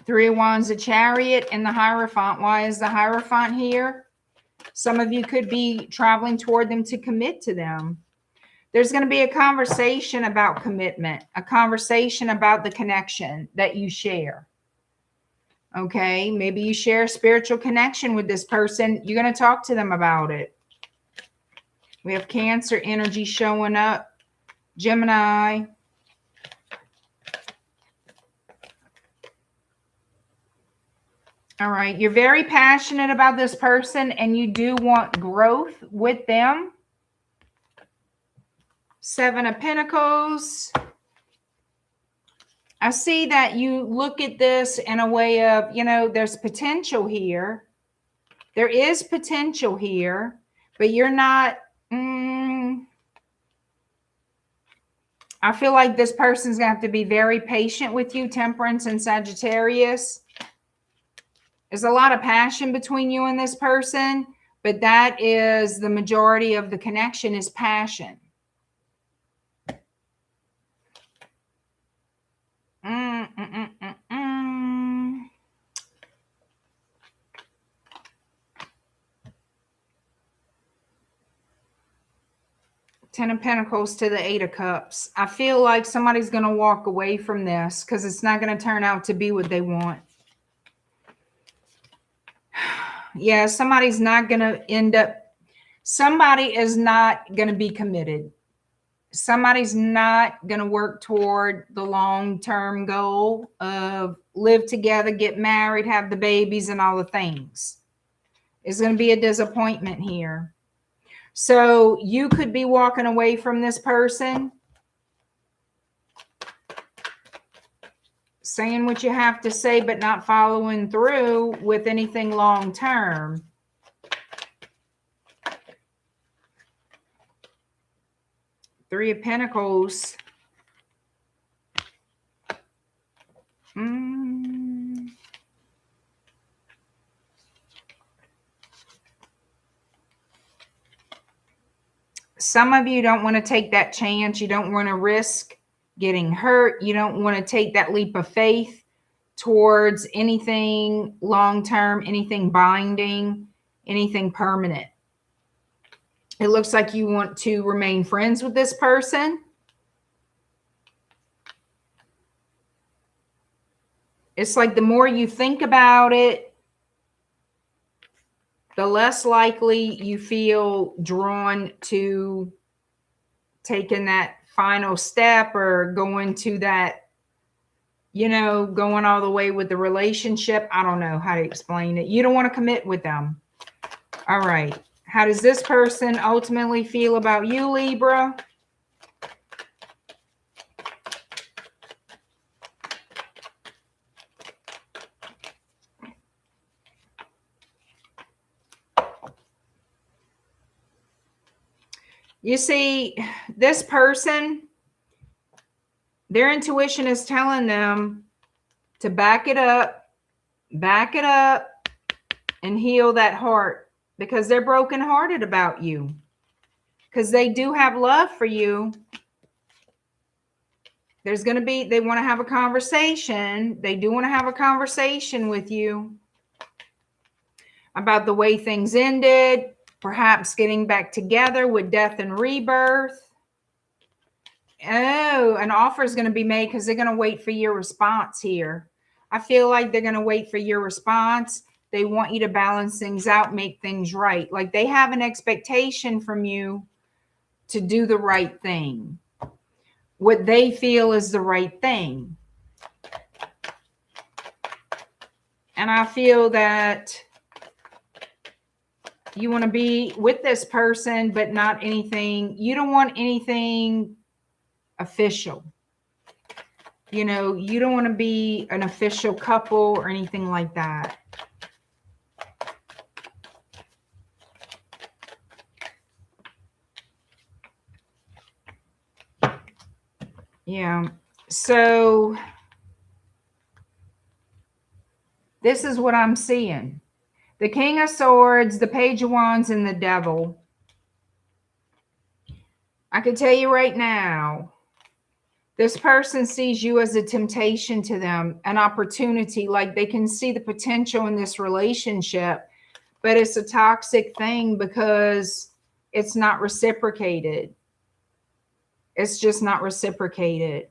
Three of Wands, a Chariot, and the Hierophant. Why is the Hierophant here? Some of you could be traveling toward them to commit to them. There's going to be a conversation about commitment, a conversation about the connection that you share. Okay, maybe you share a spiritual connection with this person. You're going to talk to them about it. We have Cancer energy showing up. Gemini. All right, you're very passionate about this person and you do want growth with them. Seven of Pentacles. I see that you look at this in a way of, you know, there's potential here. There is potential here, but you're not, I feel like this person's going to have to be very patient with you, Temperance and Sagittarius. There's a lot of passion between you and this person, but that is the majority of the connection is passion. Ten of Pentacles to the Eight of Cups. I feel like somebody's going to walk away from this because it's not going to turn out to be what they want. Yeah, somebody's not going to end up, somebody is not going to be committed. Somebody's not going to work toward the long-term goal of live together, get married, have the babies and all the things. It's going to be a disappointment here. So you could be walking away from this person, saying what you have to say, but not following through with anything long term. Three of Pentacles. Some of you don't want to take that chance. You don't want to risk getting hurt. You don't want to take that leap of faith towards anything long-term, anything binding, anything permanent. It looks like you want to remain friends with this person. It's like the more you think about it, the less likely you feel drawn to taking that final step or going to that, you know, going all the way with the relationship. I don't know how to explain it. You don't want to commit with them. All right. How does this person ultimately feel about you, Libra? You see, this person, their intuition is telling them to back it up, and heal that heart, because they're brokenhearted about you, because they do have love for you. There's going to be, they want to have a conversation. They do want to have a conversation with you about the way things ended, perhaps getting back together with death and rebirth. Oh, an offer is going to be made because they're going to wait for your response here. I feel like they're going to wait for your response. They want you to balance things out, make things right. Like they have an expectation from you to do the right thing, what they feel is the right thing. And I feel that you want to be with this person, but not anything. You don't want anything official. You know, you don't want to be an official couple or anything like that. Yeah. So this is what I'm seeing. The King of Swords, the Page of Wands, and the Devil. I can tell you right now, this person sees you as a temptation to them, an opportunity, like they can see the potential in this relationship, but it's a toxic thing because it's not reciprocated. It's just not reciprocated.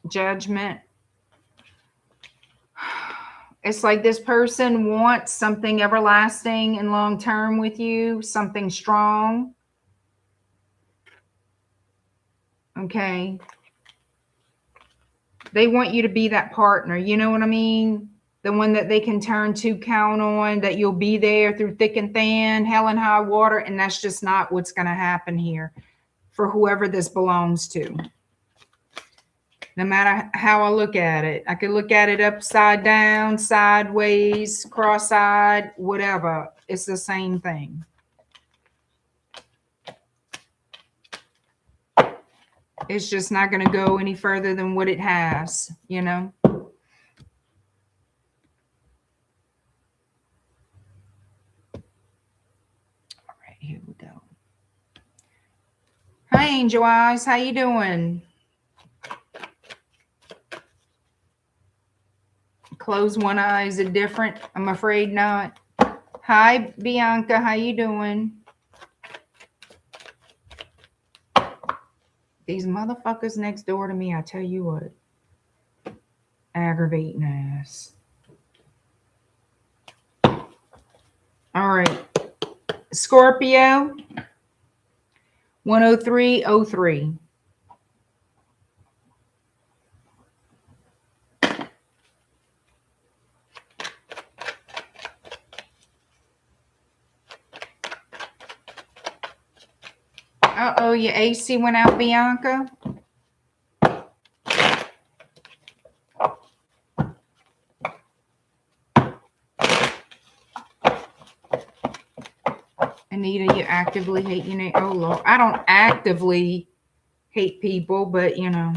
Judgment. It's like this person wants something everlasting and long-term with you, something strong. Okay. They want you to be that partner. You know what I mean? The one that they can turn to, count on, that you'll be there through thick and thin, hell and high water. And that's just not what's going to happen here for whoever this belongs to. No matter how I look at it, I could look at it upside down, sideways, cross-eyed, whatever. It's the same thing. It's just not going to go any further than what it has, you know? All right, here we go. Hi, Angel Eyes. How you doing? Close one eye. Is it different? I'm afraid not. Hi, Bianca. How you doing? These motherfuckers next door to me, I tell you what. Aggravating ass. All right. Scorpio. 10303. Uh-oh, your AC went out, Bianca. Anita, you actively hate your name. Oh, Lord. I don't actively hate people, but, you know.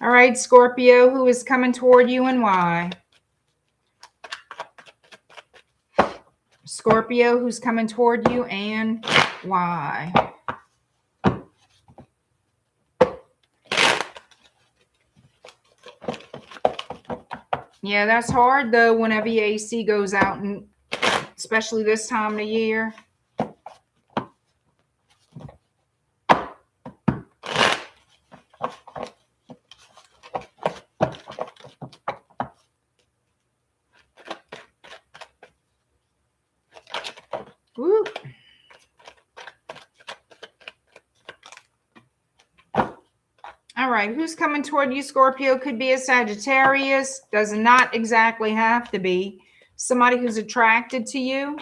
All right, Scorpio, who is coming toward you and why? Scorpio, who's coming toward you and why? Yeah, that's hard, though, whenever your AC goes out, and especially this time of year. Woo. All right, who's coming toward you, Scorpio? Could be a Sagittarius. Does not exactly have to be. Somebody who's attracted to you.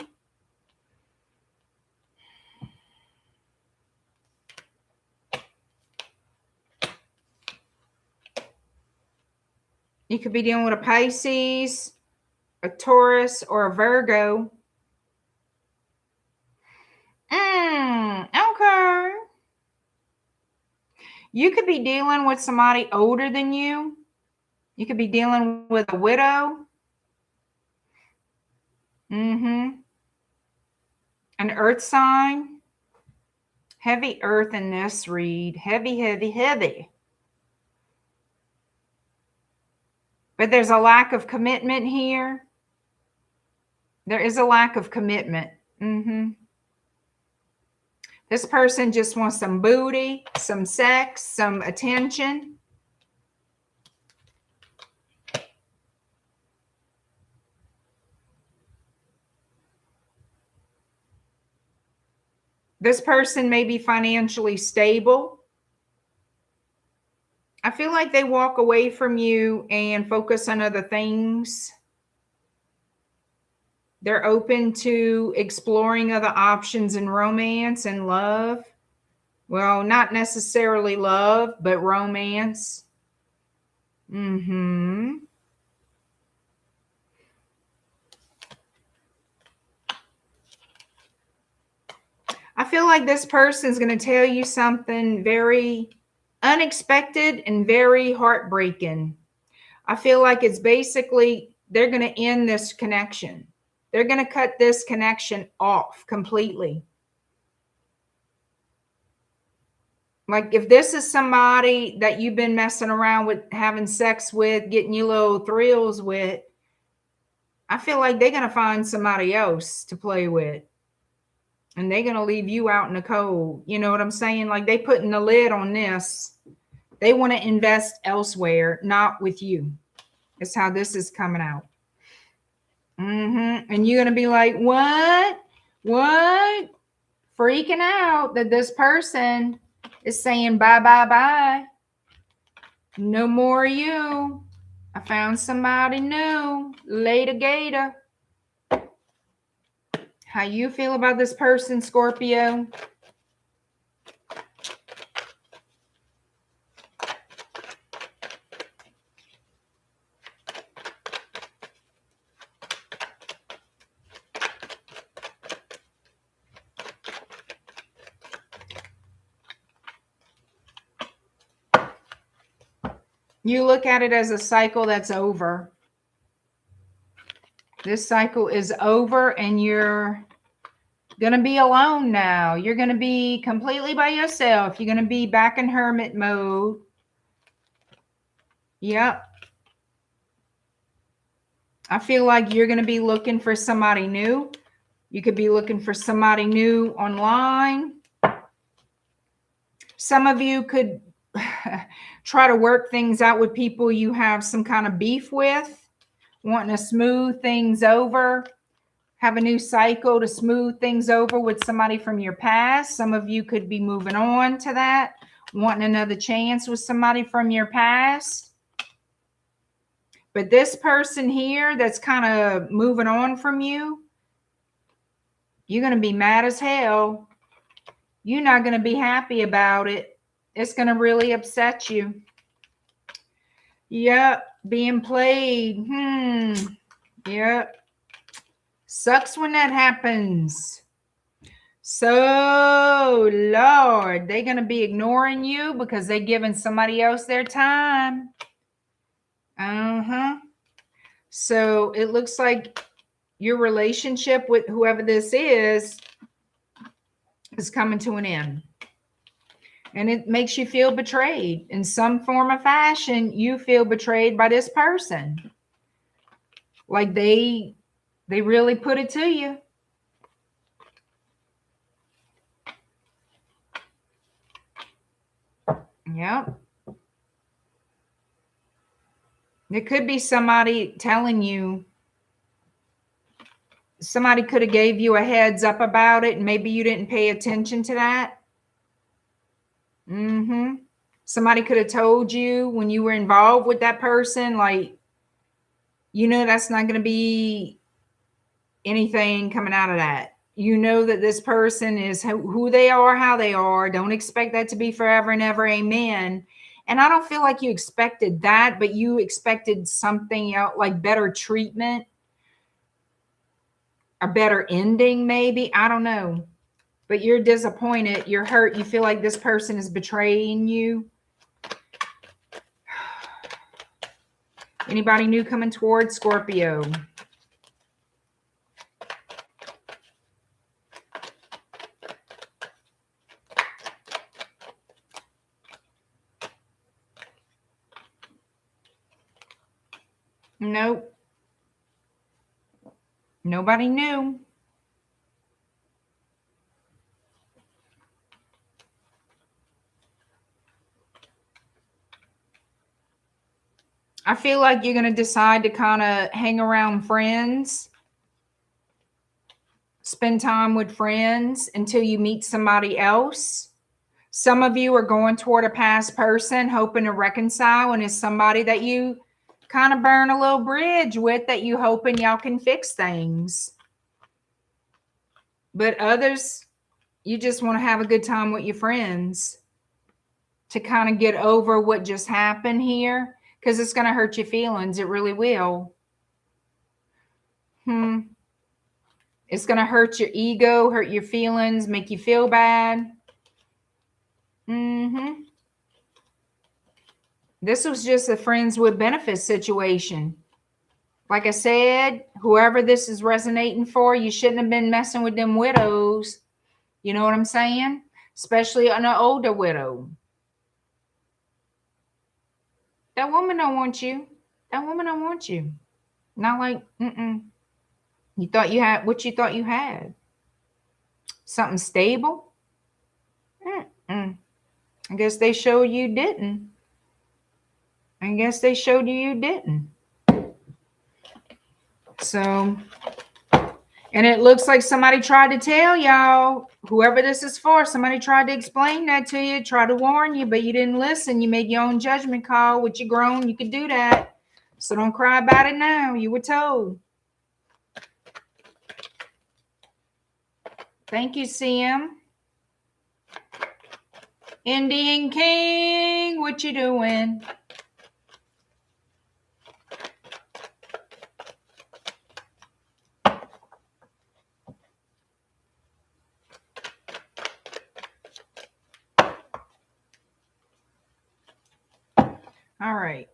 You could be dealing with a Pisces, a Taurus, or a Virgo. Okay. You could be dealing with somebody older than you. You could be dealing with a widow. An earth sign. Heavy earth in this read. Heavy, heavy, heavy. But there's a lack of commitment here. There is a lack of commitment. This person just wants some booty, some sex, some attention. This person may be financially stable. I feel like they walk away from you and focus on other things. They're open to exploring other options in romance and love. Well, not necessarily love, but romance. I feel like this person is going to tell you something very unexpected and very heartbreaking. I feel like it's basically they're going to end this connection. They're going to cut this connection off completely. Like if this is somebody that you've been messing around with, having sex with, getting you little thrills with, I feel like they're going to find somebody else to play with. And they're going to leave you out in the cold. You know what I'm saying? Like they putting the lid on this. They want to invest elsewhere, not with you. That's how this is coming out. And you're going to be like, what? What? Freaking out that this person is saying bye, bye, bye. No more you. I found somebody new. Later, gator. How you feel about this person, Scorpio? You look at it as a cycle that's over. This cycle is over and you're going to be alone now. You're going to be completely by yourself. You're going to be back in hermit mode. Yep. I feel like you're going to be looking for somebody new. You could be looking for somebody new online. Some of you could try to work things out with people you have some kind of beef with, wanting to smooth things over, have a new cycle to smooth things over with somebody from your past. Some of you could be moving on to that, wanting another chance with somebody from your past. But this person here that's kind of moving on from you, you're going to be mad as hell. You're not going to be happy about it. It's going to really upset you. Yep. Being played. Yep. Sucks when that happens. So, Lord, they're going to be ignoring you because they're giving somebody else their time. So it looks like your relationship with whoever this is coming to an end. And it makes you feel betrayed. In some form or fashion, you feel betrayed by this person. Like they really put it to you. Yep. There could be somebody telling you, somebody could have gave you a heads up about it and maybe you didn't pay attention to that. Somebody could have told you when you were involved with that person, like, you know, that's not going to be anything coming out of that. You know that this person is who they are, how they are. Don't expect that to be forever and ever. Amen. And I don't feel like you expected that, but you expected something else, like better treatment, a better ending, maybe. I don't know. But you're disappointed. You're hurt. You feel like this person is betraying you. Anybody new coming towards Scorpio? Nope. Nobody new. I feel like you're going to decide to kind of hang around friends, spend time with friends until you meet somebody else. Some of you are going toward a past person, hoping to reconcile, and it's somebody that you kind of burn a little bridge with, that you hoping y'all can fix things. But others, you just want to have a good time with your friends to kind of get over what just happened here, because it's going to hurt your feelings. It really will. It's going to hurt your ego, hurt your feelings, make you feel bad. This was just a friends with benefits situation. Like I said, whoever this is resonating for, you shouldn't have been messing with them widows. You know what I'm saying? Especially an older widow. That woman don't want you. That woman don't want you. Not like, You thought you had what you thought you had. Something stable? I guess they showed you didn't. I guess they showed you didn't. So, and it looks like somebody tried to tell y'all, whoever this is for, somebody tried to explain that to you, try to warn you, but you didn't listen. You made your own judgment call. With you grown, you could do that. So don't cry about it now. You were told. Thank you, CM. Indian King, what you doing? All right.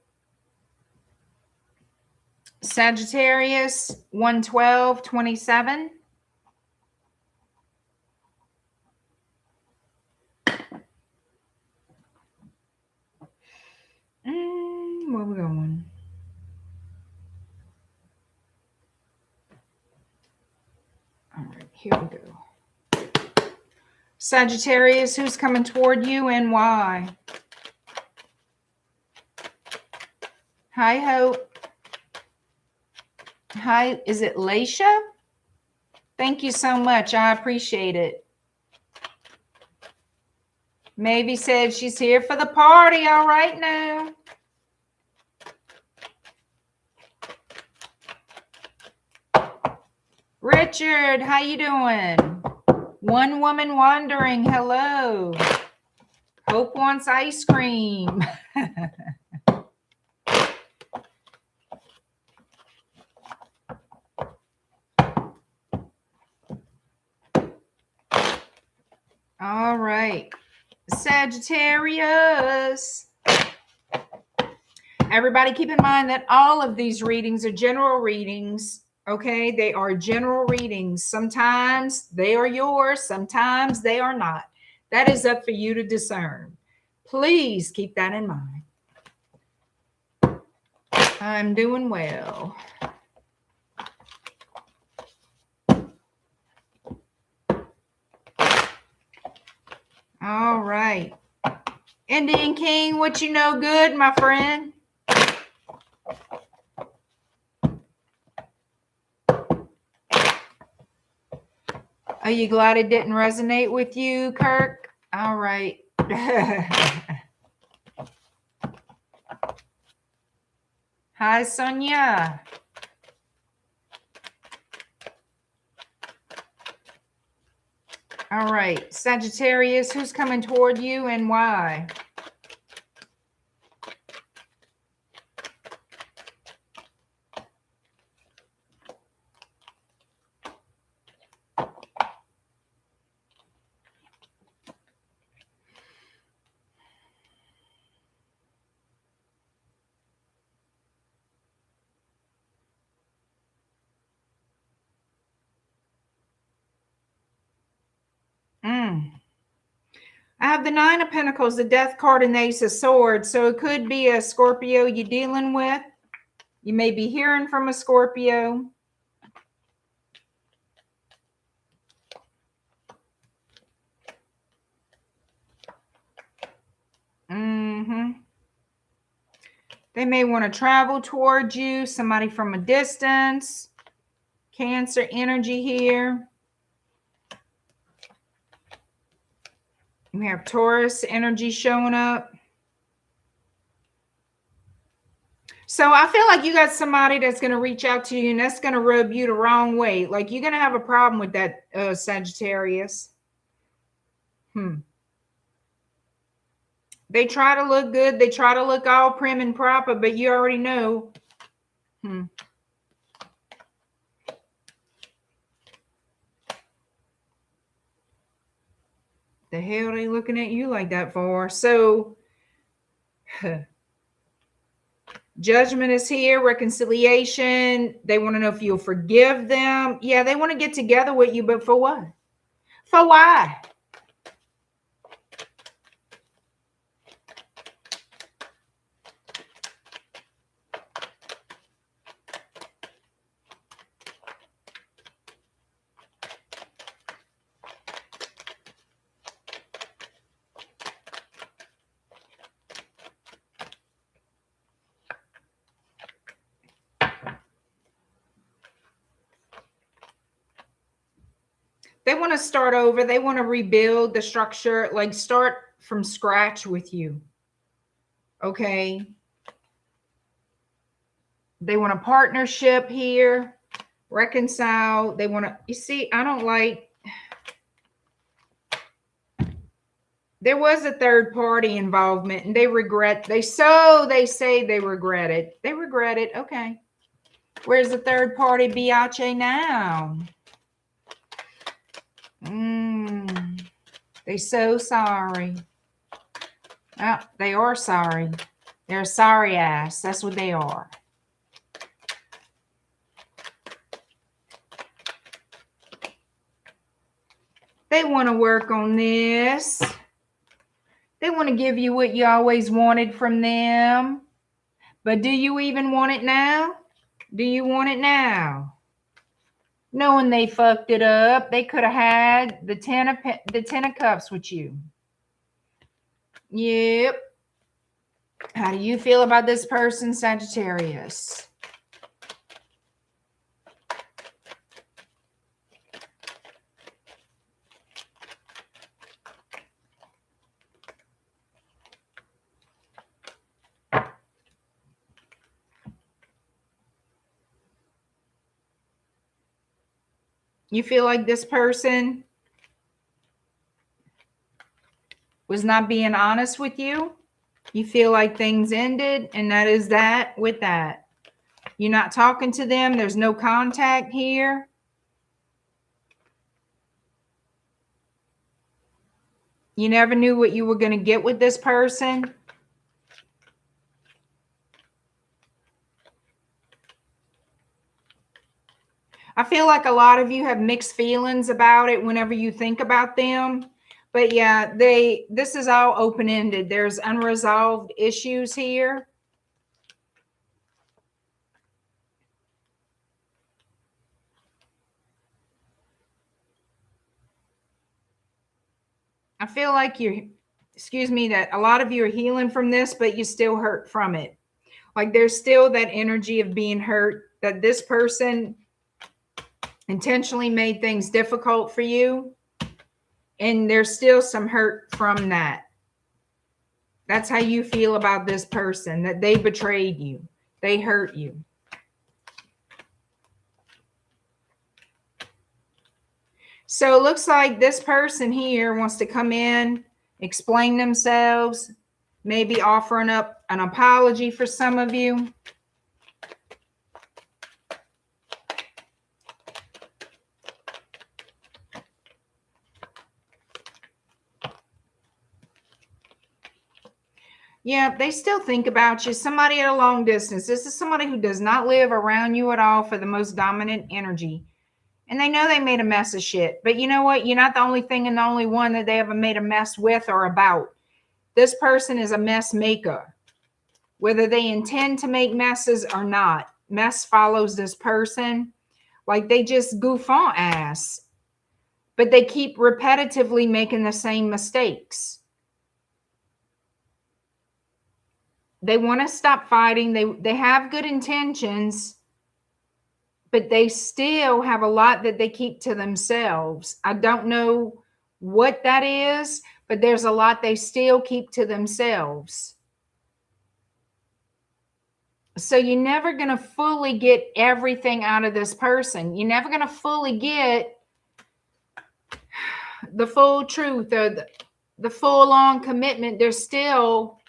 Sagittarius, 112-27. Where we going? All right, here we go. Sagittarius, who's coming toward you and why? Hi, Hope. Hi, is it Laisha? Thank you so much. I appreciate it. Maybe said she's here for the party. All right now. Richard, how you doing? One woman wandering. Hello. Hope wants ice cream. All right. Sagittarius. Everybody keep in mind that all of these readings are general readings. Okay, they are general readings. Sometimes they are yours, sometimes they are not. That is up for you to discern. Please keep that in mind. I'm doing well. All right. Indian King, what you know good, my friend? Are you glad it didn't resonate with you, Kirk? All right. Hi, Sonia. All right. Sagittarius, who's coming toward you and why? I have the Nine of Pentacles, the Death card, and the Ace of Swords. So it could be a Scorpio you're dealing with. You may be hearing from a Scorpio. They may want to travel towards you, somebody from a distance. Cancer energy here. We have Taurus energy showing up. So I feel like you got somebody that's going to reach out to you and that's going to rub you the wrong way. Like you're going to have a problem with that, Sagittarius. They try to look good. They try to look all prim and proper, but you already know. The hell are they looking at you like that for? So, judgment is here. Reconciliation. They want to know if you'll forgive them. Yeah, they want to get together with you, but for what? For why? They want to start over. They want to rebuild the structure, like start from scratch with you. Okay. They want a partnership here. Reconcile. They want to, you see, I don't like, there was a third party involvement and they regret, they say they regret it. They regret it. Okay. Where's the third party biatch now? They so sorry. Well, they are sorry. They're a sorry ass. That's what they are. They want to work on this. They want to give you what you always wanted from them. But do you even want it now? Do you want it now? Knowing they fucked it up, they could have had the 10 of Cups with you. Yep. How do you feel about this person, Sagittarius? You feel like this person was not being honest with you? You feel like things ended, and that is that with that. You're not talking to them. There's no contact here. You never knew what you were going to get with this person. I feel like a lot of you have mixed feelings about it whenever you think about them. But yeah, this is all open-ended. There's unresolved issues here. I feel like that a lot of you are healing from this, but you still hurt from it. Like there's still that energy of being hurt, that this person intentionally made things difficult for you. And there's still some hurt from that. That's how you feel about this person, that they betrayed you. They hurt you. So it looks like this person here wants to come in, explain themselves, maybe offering up an apology for some of you. Yeah, they still think about you. Somebody at a long distance. This is somebody who does not live around you at all for the most dominant energy. And they know they made a mess of shit. But you know what? You're not the only thing and the only one that they ever made a mess with or about. This person is a mess maker. Whether they intend to make messes or not, mess follows this person. Like they just goof on ass. But they keep repetitively making the same mistakes. They want to stop fighting. They have good intentions, but they still have a lot that they keep to themselves. I don't know what that is, but there's a lot they still keep to themselves. So you're never going to fully get everything out of this person. You're never going to fully get the full truth or the full-on commitment. There's still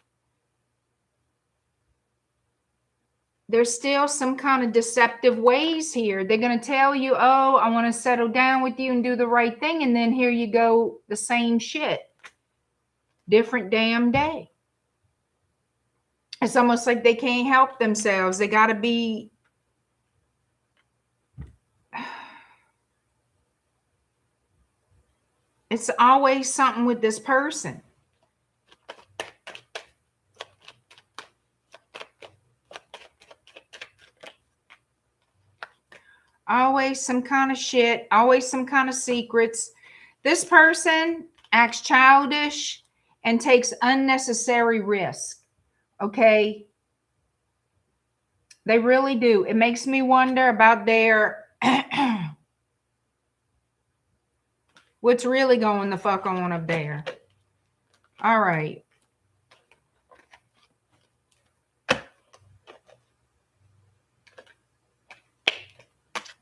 some kind of deceptive ways here. They're going to tell you, oh, I want to settle down with you and do the right thing. And then here you go, the same shit. Different damn day. It's almost like they can't help themselves. They got to be... It's always something with this person. Always some kind of shit. Always some kind of secrets. This person acts childish and takes unnecessary risk. Okay? They really do. It makes me wonder about their... what's really going the fuck on up there. All right.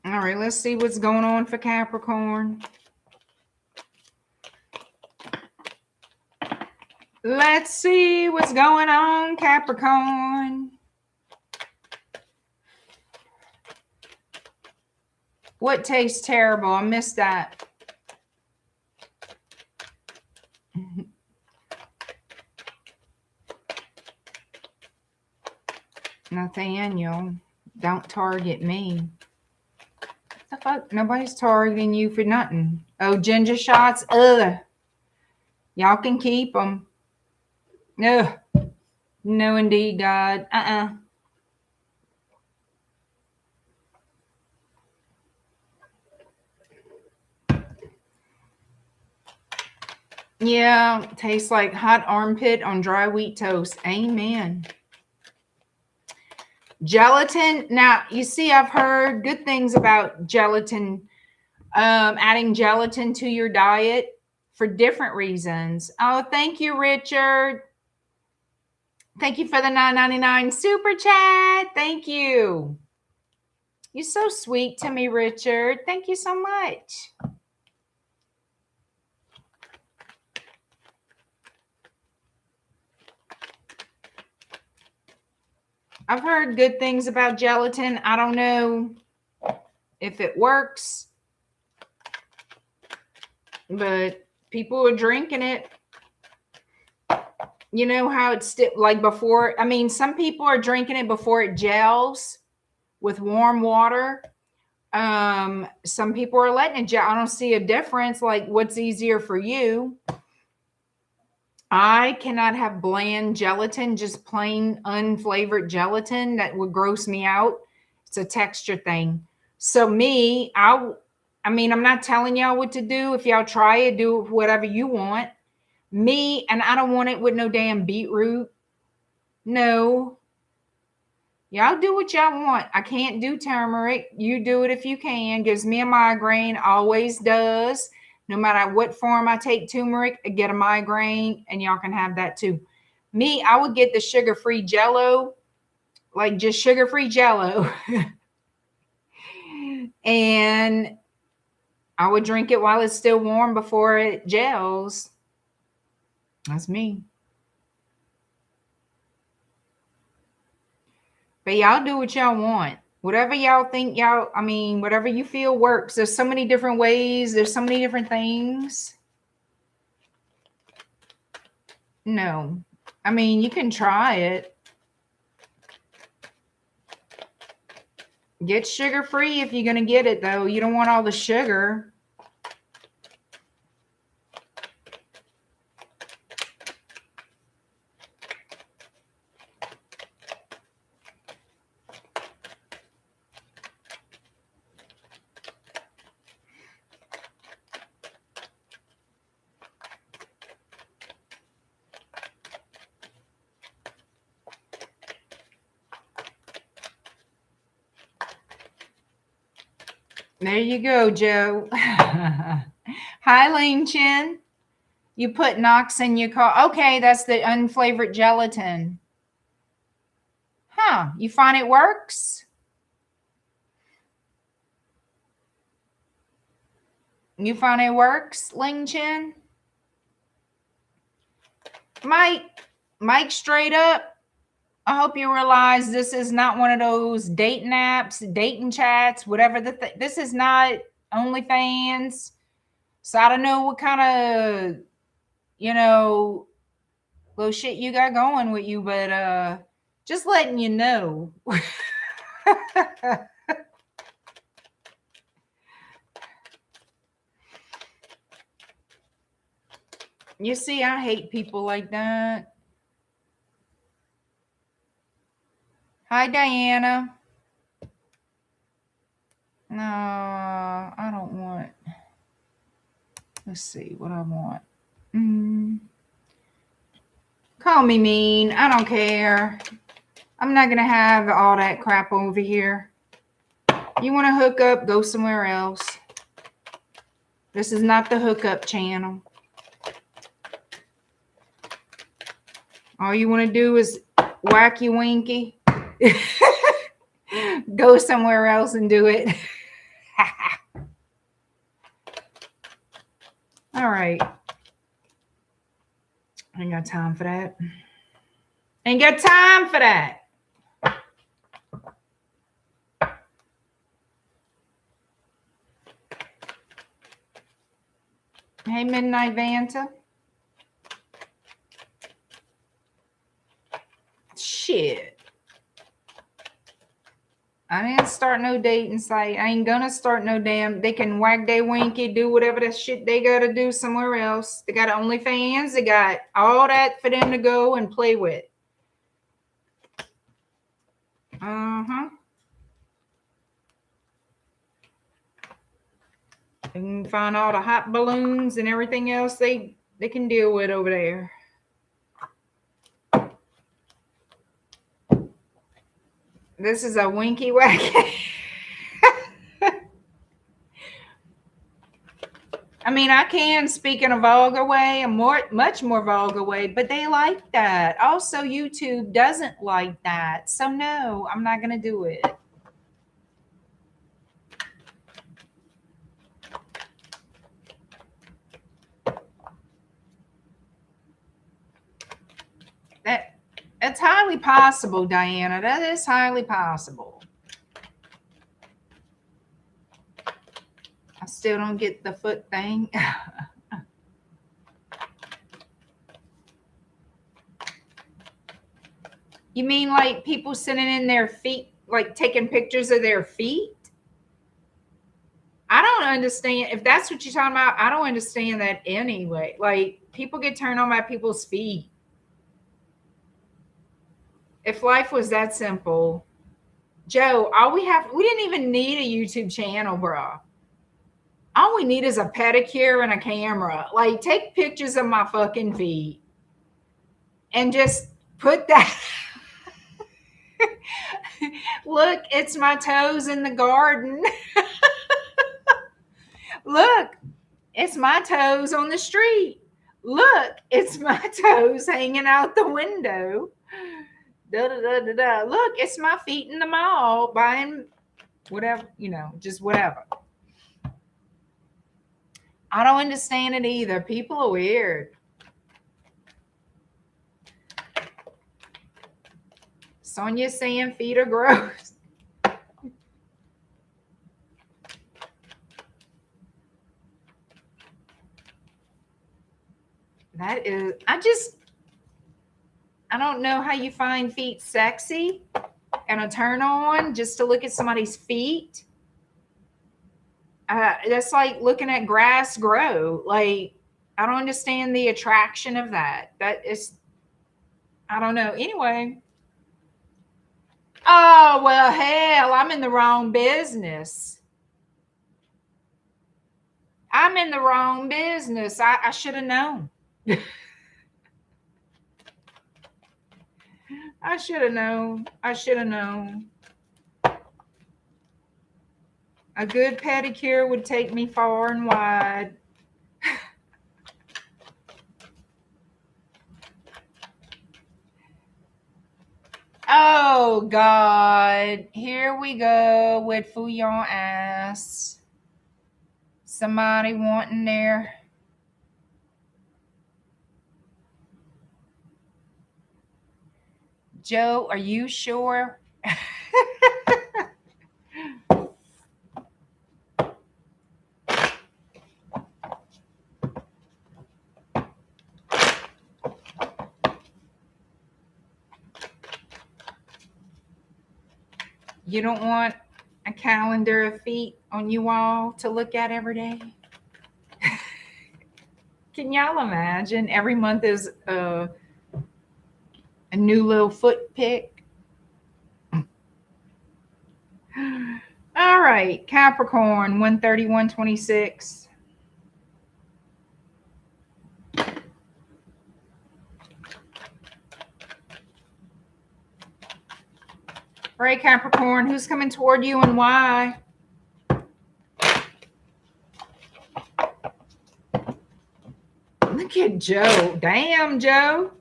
All right, let's see what's going on for Capricorn. Let's see what's going on, Capricorn. What tastes terrible? I missed that. Nathaniel, don't target me. What the fuck? Nobody's targeting you for nothing. Oh, ginger shots? Ugh. Y'all can keep them. Ugh. No, indeed, God. Yeah, tastes like hot armpit on dry wheat toast. Amen. Gelatin. Now, you see, I've heard good things about gelatin, adding gelatin to your diet for different reasons. Oh, thank you, Richard. Thank you for the $9.99 super chat. Thank you. You're so sweet to me, Richard. Thank you so much. I've heard good things about gelatin. I don't know if it works, but people are drinking it. You know how it's like before. I mean, some people are drinking it before it gels with warm water. Some people are letting it gel. I don't see a difference. Like, what's easier for you? I cannot have bland gelatin, just plain unflavored gelatin. That would gross me out. It's a texture thing. So me, I mean, I'm not telling y'all what to do. If y'all try it, do whatever you want. Me, and I don't want it with no damn beetroot. No. Y'all do what y'all want. I can't do turmeric. You do it if you can. Gives me a migraine. Always does. No matter what form I take turmeric, I get a migraine, and y'all can have that too. Me, I would get the sugar-free Jello, like just sugar-free Jello. And I would drink it while it's still warm before it gels. That's me. But y'all do what y'all want. Whatever y'all think y'all, I mean, whatever you feel works. There's so many different ways. There's so many different things. No. I mean, you can try it. Get sugar free if you're going to get it, though. You don't want all the sugar. There you go, Joe. Hi, Lane Chin. You put Knox in your car. Okay, that's the unflavored gelatin. Huh, you find it works? You find it works, Ling Chin? Mike, straight up, I hope you realize this is not one of those dating apps, dating chats, whatever. This is not OnlyFans. So I don't know what kind of, little shit you got going with you, but just letting you know. You see, I hate people like that. Hi, Diana. No, I don't want. Let's see what I want. Call me mean. I don't care. I'm not going to have all that crap over here. You want to hook up, go somewhere else. This is not the hookup channel. All you want to do is wacky winky. Go somewhere else and do it. All right. Ain't got time for that. Ain't got time for that. Hey, Midnight Vanta. Shit. I didn't start no dating site. I ain't gonna start no damn. They can wag they winky, do whatever that shit they gotta do somewhere else. They got OnlyFans. They got all that for them to go and play with. Uh-huh. They can find all the hot balloons and everything else they can deal with over there. This is a winky wacky. I mean, I can speak in a vulgar way, a much more vulgar way, but they like that. Also, YouTube doesn't like that. So no, I'm not going to do it. That's highly possible, Diana. That is highly possible. I still don't get the foot thing. You mean like people sitting in their feet, like taking pictures of their feet? I don't understand. If that's what you're talking about, I don't understand that anyway. Like, people get turned on by people's feet. If life was that simple, Joe, we didn't even need a YouTube channel, bro. All we need is a pedicure and a camera. Like, take pictures of my fucking feet and just put that. Look, it's my toes in the garden. Look, it's my toes on the street. Look, it's my toes hanging out the window. Da, da, da, da, da. Look, it's my feet in the mall buying whatever, just whatever. I don't understand it either. People are weird. Sonia saying feet are gross. That is, I don't know how you find feet sexy. and a turn on just to look at somebody's feet. That's like looking at grass grow. Like, I don't understand the attraction of that. That is, I don't know. Anyway. Oh, well, hell, I'm in the wrong business. I'm in the wrong business. I should have known. I should have known. I should have known. A good pedicure would take me far and wide. Oh, God. Here we go with Fouillon ass. Somebody wanting their... Joe, are you sure? You don't want a calendar of feet on you all to look at every day? Can y'all imagine? Every month is a new little foot pick. All right, Capricorn, 131.26. All right, Capricorn, who's coming toward you and why? Look at Joe. Damn, Joe.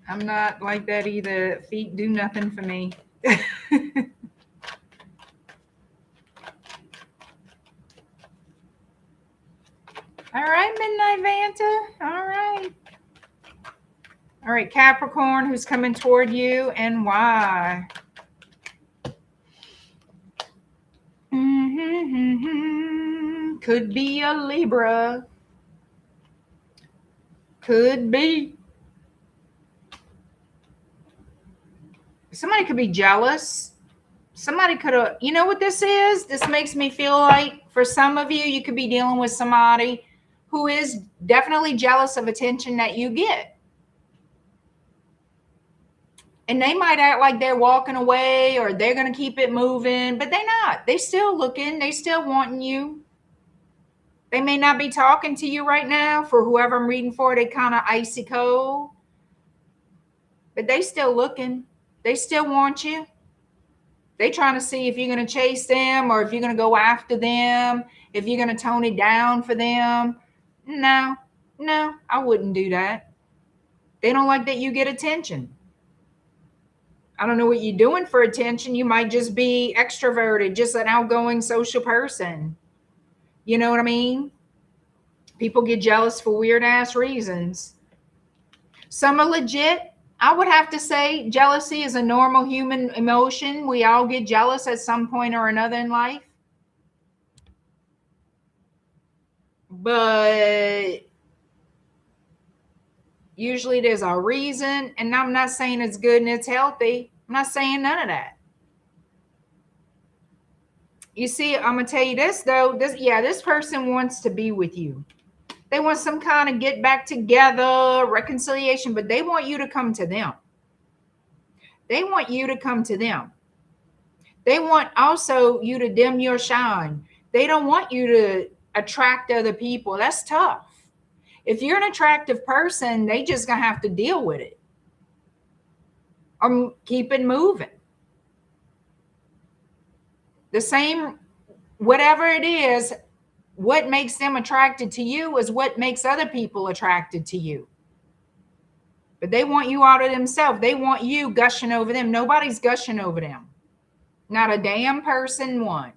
I'm not like that either. Feet do nothing for me. All right, Midnight Vanta. All right. All right, Capricorn, who's coming toward you and why? Could be a Libra. Could be. Somebody could be jealous. Somebody could have, you know what this is? This makes me feel like for some of you, you could be dealing with somebody who is definitely jealous of attention that you get. And they might act like they're walking away or they're going to keep it moving, but they're not. They still looking. They still wanting you. They may not be talking to you right now. For whoever I'm reading for, they kind of icy cold. But they still looking. They still want you. They trying to see if you're going to chase them or if you're going to go after them, if you're going to tone it down for them. No, I wouldn't do that. They don't like that you get attention. I don't know what you're doing for attention. You might just be extroverted, just an outgoing social person. You know what I mean? People get jealous for weird ass reasons. Some are legit. I would have to say jealousy is a normal human emotion. We all get jealous at some point or another in life. But usually there's a reason, and I'm not saying it's good and it's healthy. I'm not saying none of that. You see, I'm going to tell you this, though. This person wants to be with you. They want some kind of get back together, reconciliation, but they want you to come to them. They want you to come to them. They want also you to dim your shine. They don't want you to attract other people. That's tough. If you're an attractive person, they just going to have to deal with it. Or keep it moving. The same, whatever it is, what makes them attracted to you is what makes other people attracted to you. But they want you out of themselves. They want you gushing over them. Nobody's gushing over them. Not a damn person one.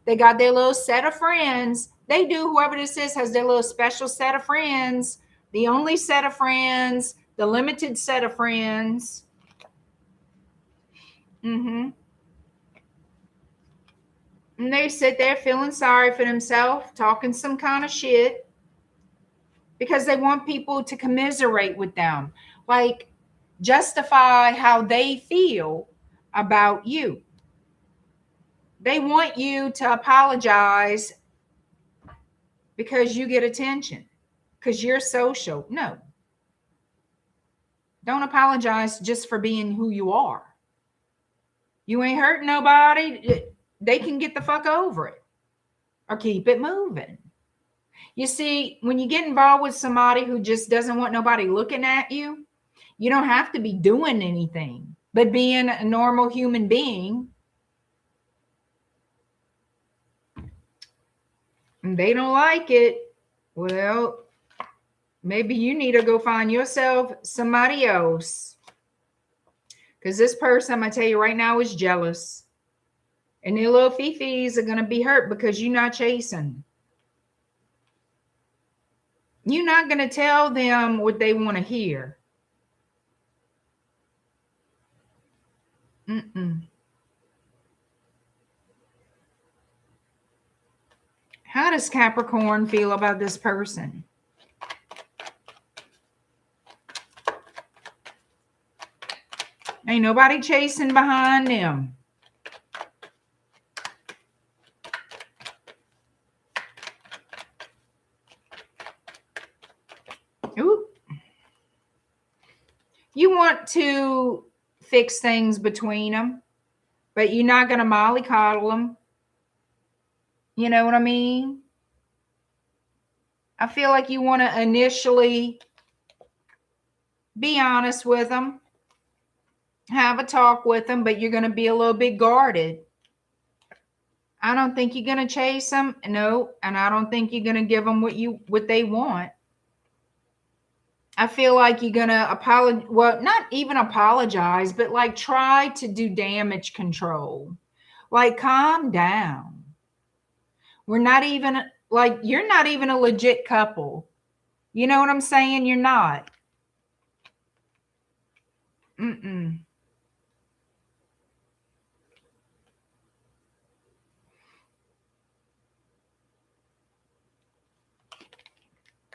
They got their little set of friends. They do. Whoever this is has their little special set of friends. The only set of friends. The limited set of friends. Mm-hmm. And they sit there feeling sorry for themselves, talking some kind of shit because they want people to commiserate with them, like justify how they feel about you. They want you to apologize because you get attention, because you're social. No, don't apologize just for being who you are. You ain't hurting nobody. They can get the fuck over it or keep it moving. You see, when you get involved with somebody who just doesn't want nobody looking at you, you don't have to be doing anything but being a normal human being. And they don't like it. Well, maybe you need to go find yourself somebody else. Because this person, I'm going to tell you right now, is jealous. And their little fifis are going to be hurt because you're not chasing. You're not going to tell them what they want to hear. How does Capricorn feel about this person? Ain't nobody chasing behind them. Ooh. You want to fix things between them, but you're not going to mollycoddle them. You know what I mean? I feel like you want to initially be honest with them, have a talk with them, but you're going to be a little bit guarded. I don't think you're going to chase them. No. And I don't think you're going to give them what they want. I feel like you're going to apologize. Well, not even apologize, but like try to do damage control. Like calm down. We're not even like, you're not even a legit couple. You know what I'm saying? You're not.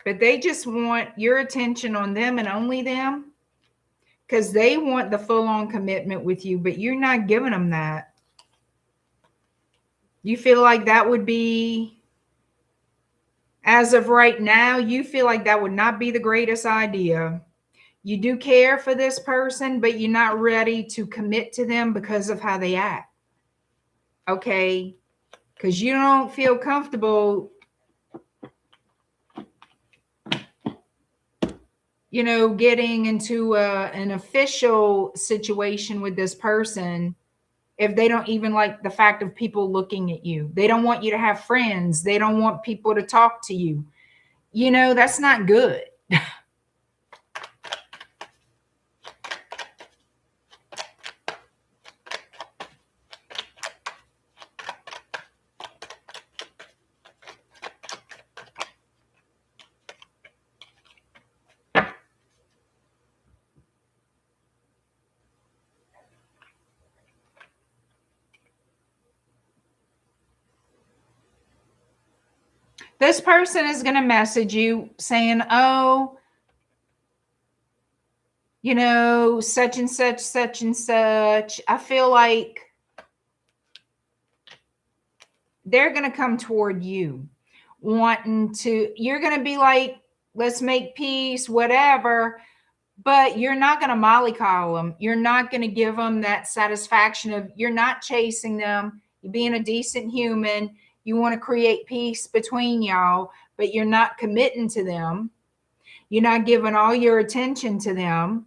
But they just want your attention on them and only them, because they want the full-on commitment with you, but you're not giving them that. You feel like that would be, as of right now, you feel like that would not be the greatest idea. You do care for this person, but you're not ready to commit to them because of how they act. Okay? Because you don't feel comfortable, you know, getting into an official situation with this person if they don't even like the fact of people looking at you. They don't want you to have friends. They don't want people to talk to you. You know, that's not good. This person is going to message you saying, oh, you know, such and such, such and such. I feel like they're going to come toward you wanting to, you're going to be like, let's make peace, whatever. But you're not going to mollycoddle them. You're not going to give them that satisfaction of, you're not chasing them. You're being a decent human. You want to create peace between y'all, but you're not committing to them. You're not giving all your attention to them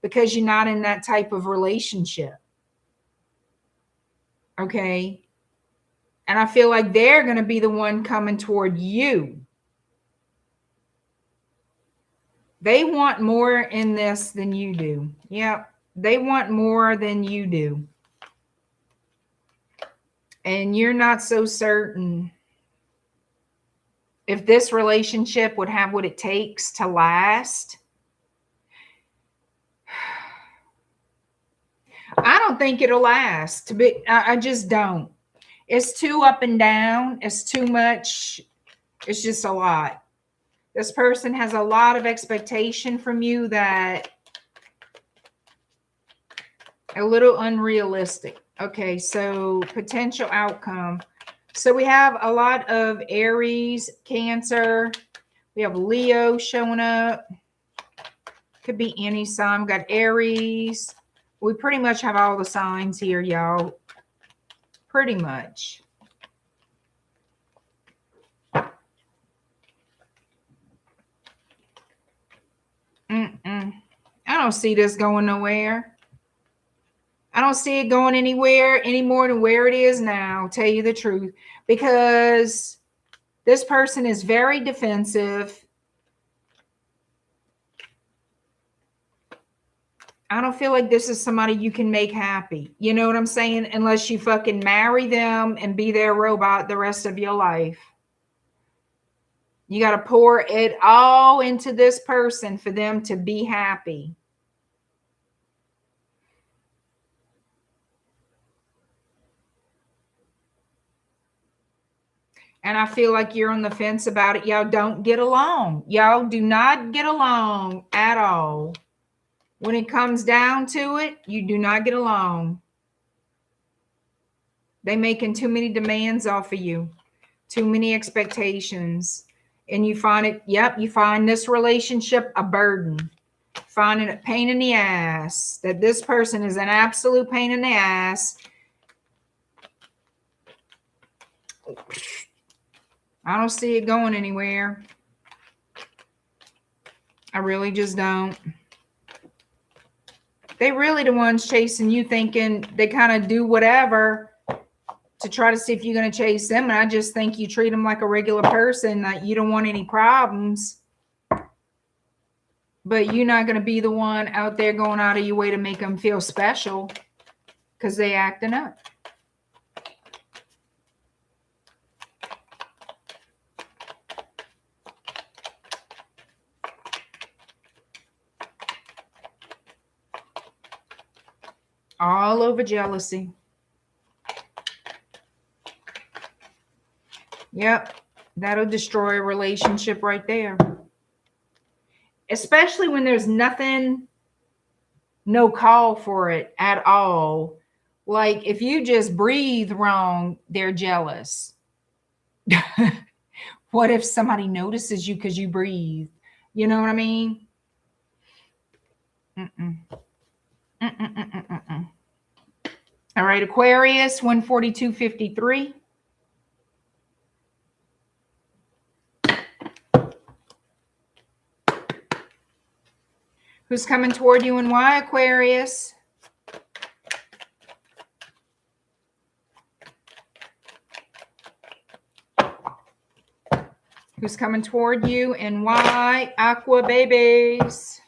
because you're not in that type of relationship. Okay? And I feel like they're going to be the one coming toward you. They want more in this than you do. Yep. They want more than you do. And you're not so certain if this relationship would have what it takes to last. I don't think it'll last. I just don't. It's too up and down. It's too much. It's just a lot. This person has a lot of expectation from you that a little unrealistic. Okay, so potential outcome. So we have a lot of Aries, Cancer. We have Leo showing up. Could be any sign. We've got Aries. We pretty much have all the signs here, y'all. Pretty much. I don't see this going nowhere. I don't see it going anywhere any more than where it is now, tell you the truth. Because this person is very defensive. I don't feel like this is somebody you can make happy. You know what I'm saying? Unless you fucking marry them and be their robot the rest of your life. You got to pour it all into this person for them to be happy. And I feel like you're on the fence about it. Y'all don't get along. Y'all do not get along at all. When it comes down to it, you do not get along. They making too many demands off of you. Too many expectations. And you find it, yep, you find this relationship a burden. Finding it a pain in the ass. That this person is an absolute pain in the ass. I don't see it going anywhere. I really just don't. They really the ones chasing you, thinking they kind of do whatever to try to see if you're going to chase them. And I just think you treat them like a regular person, that you don't want any problems. But you're not going to be the one out there going out of your way to make them feel special because they acting up. All over jealousy. Yep, that'll destroy a relationship right there. Especially when there's nothing, no call for it at all. Like if you just breathe wrong, they're jealous. What if somebody notices you because you breathe? You know what I mean? All right, Aquarius, 142.53. Who's coming toward you and why, Aquarius? Who's coming toward you and why, Aqua babies?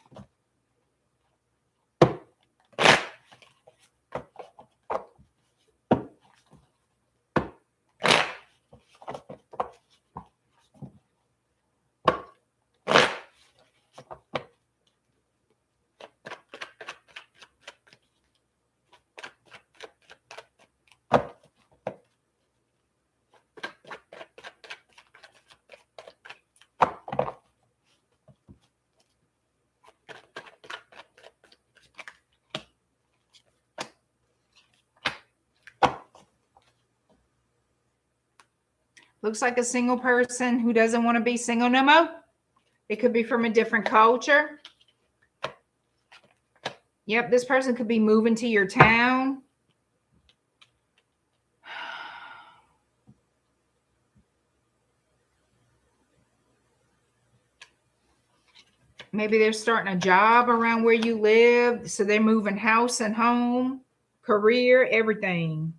Looks like a single person who doesn't want to be single no more. It could be from a different culture. Yep, this person could be moving to your town. Maybe they're starting a job around where you live. So they're moving house and home, career, everything.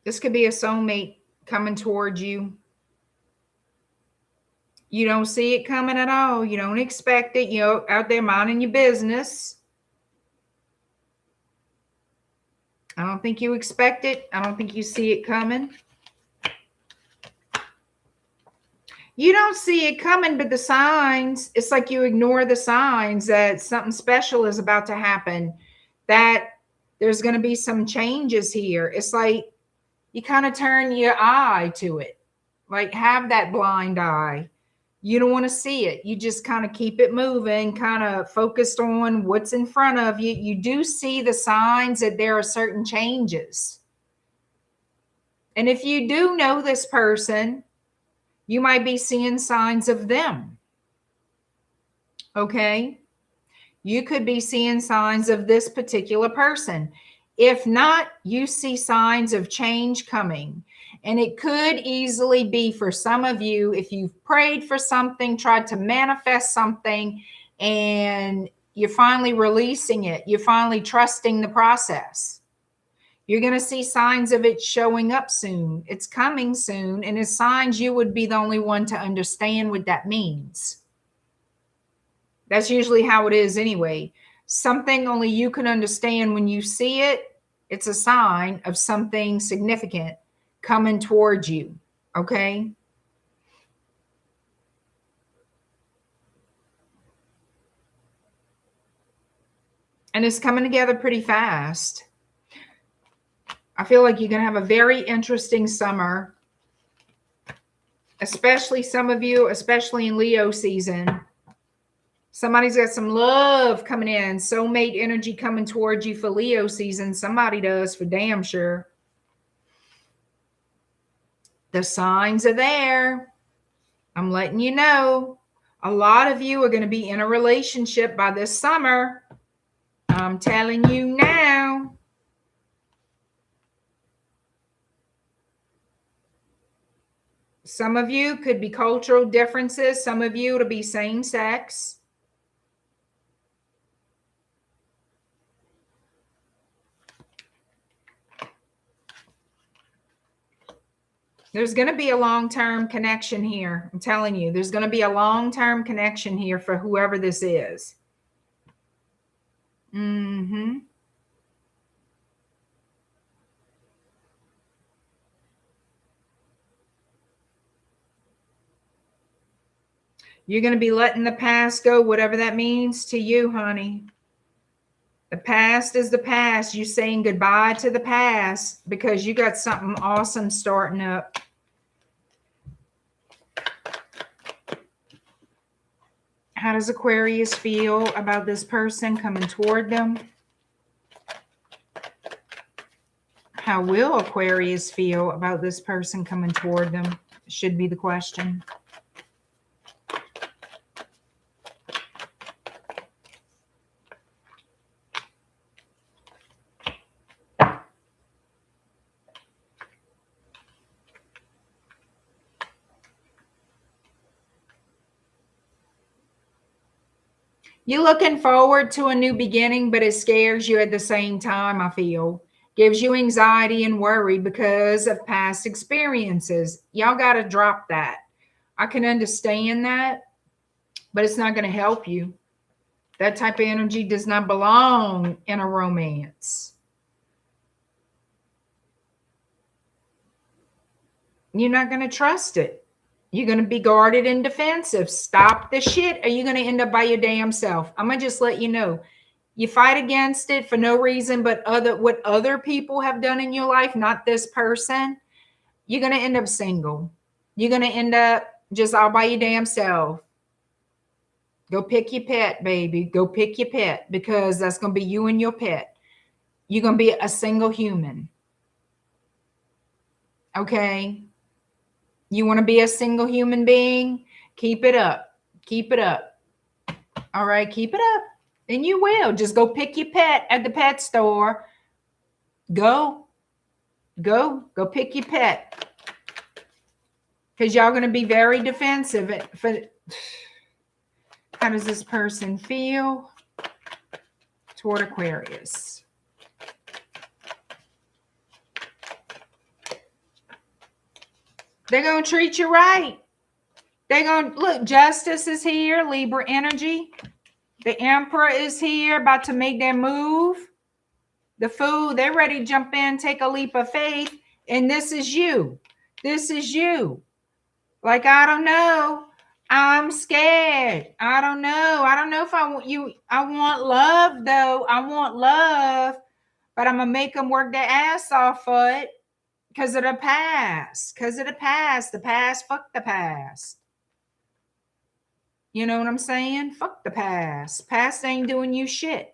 This could be a soulmate coming towards you. You don't see it coming at all. You don't expect it. You're out there minding your business. I don't think you expect it. I don't think you see it coming. You don't see it coming, but the signs, it's like you ignore the signs that something special is about to happen, that there's going to be some changes here. It's like you kind of turn your eye to it, like have that blind eye. You don't want to see it. You just kind of keep it moving, kind of focused on what's in front of you. You do see the signs that there are certain changes. And if you do know this person, you might be seeing signs of them. Okay? You could be seeing signs of this particular person. If not, you see signs of change coming. And it could easily be for some of you, if you've prayed for something, tried to manifest something, and you're finally releasing it, you're finally trusting the process. You're going to see signs of it showing up soon. It's coming soon. And it's signs you would be the only one to understand what that means. That's usually how it is anyway. Something only you can understand when you see it. It's a sign of something significant coming towards you. Okay? And it's coming together pretty fast. I feel like you're going to have a very interesting summer, especially some of you, especially in Leo season. Somebody's got some love coming in, soulmate energy coming towards you for Leo season. Somebody does, for damn sure. The signs are there. I'm letting you know. A lot of you are going to be in a relationship by this summer. I'm telling you now. Some of you could be cultural differences. Some of you it'll be same sex. There's going to be a long-term connection here. I'm telling you, there's going to be a long-term connection here for whoever this is. Mm-hmm. You're going to be letting the past go, whatever that means to you, honey. The past is the past. You're saying goodbye to the past because you got something awesome starting up. How does Aquarius feel about this person coming toward them? How will Aquarius feel about this person coming toward them? Should be the question. You're looking forward to a new beginning, but it scares you at the same time, I feel. Gives you anxiety and worry because of past experiences. Y'all got to drop that. I can understand that, but it's not going to help you. That type of energy does not belong in a romance. You're not going to trust it. You're going to be guarded and defensive. Stop the shit, or you're going to end up by your damn self. I'm going to just let you know. You fight against it for no reason but what other people have done in your life, not this person. You're going to end up single. You're going to end up just all by your damn self. Go pick your pet, baby. Go pick your pet, because that's going to be you and your pet. You're going to be a single human. Okay? You want to be a single human being? Keep it up. Keep it up. All right, keep it up. And you will. Just go pick your pet at the pet store. Go pick your pet. Because y'all going to be very defensive. How does this person feel toward Aquarius? They're going to treat you right. They're going to, look, justice is here, Libra energy. The Emperor is here, about to make their move. The Fool, they're ready to jump in, take a leap of faith. And this is you. This is you. Like, I don't know. I'm scared. I don't know. I don't know if I want you. I want love, though. I want love, but I'm going to make them work their ass off for it because of the past. Because of the past. The past, fuck the past. You know what I'm saying? Fuck the past. Past ain't doing you shit.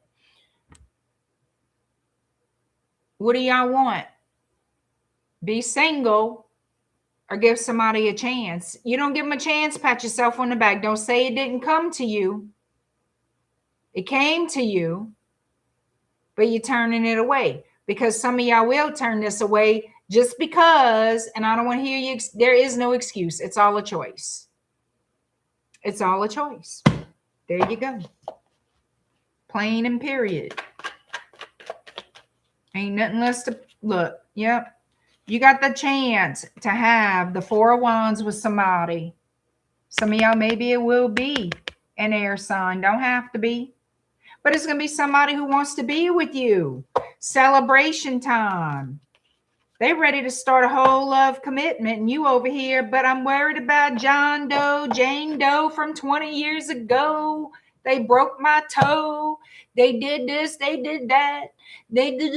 What do y'all want? Be single or give somebody a chance. You don't give them a chance, pat yourself on the back. Don't say it didn't come to you. It came to you, but you're turning it away because some of y'all will turn this away just because, and I don't want to hear you. There is no excuse. It's all a choice. It's all a choice. There you go. Plain and period. Ain't nothing less to look. Yep. You got the chance to have the Four of Wands with somebody. Some of y'all, maybe it will be an air sign. Don't have to be. But it's going to be somebody who wants to be with you. Celebration time. They ready to start a whole love commitment. And you over here, but I'm worried about John Doe, Jane Doe from 20 years ago. They broke my toe. They did this. They did that. They did.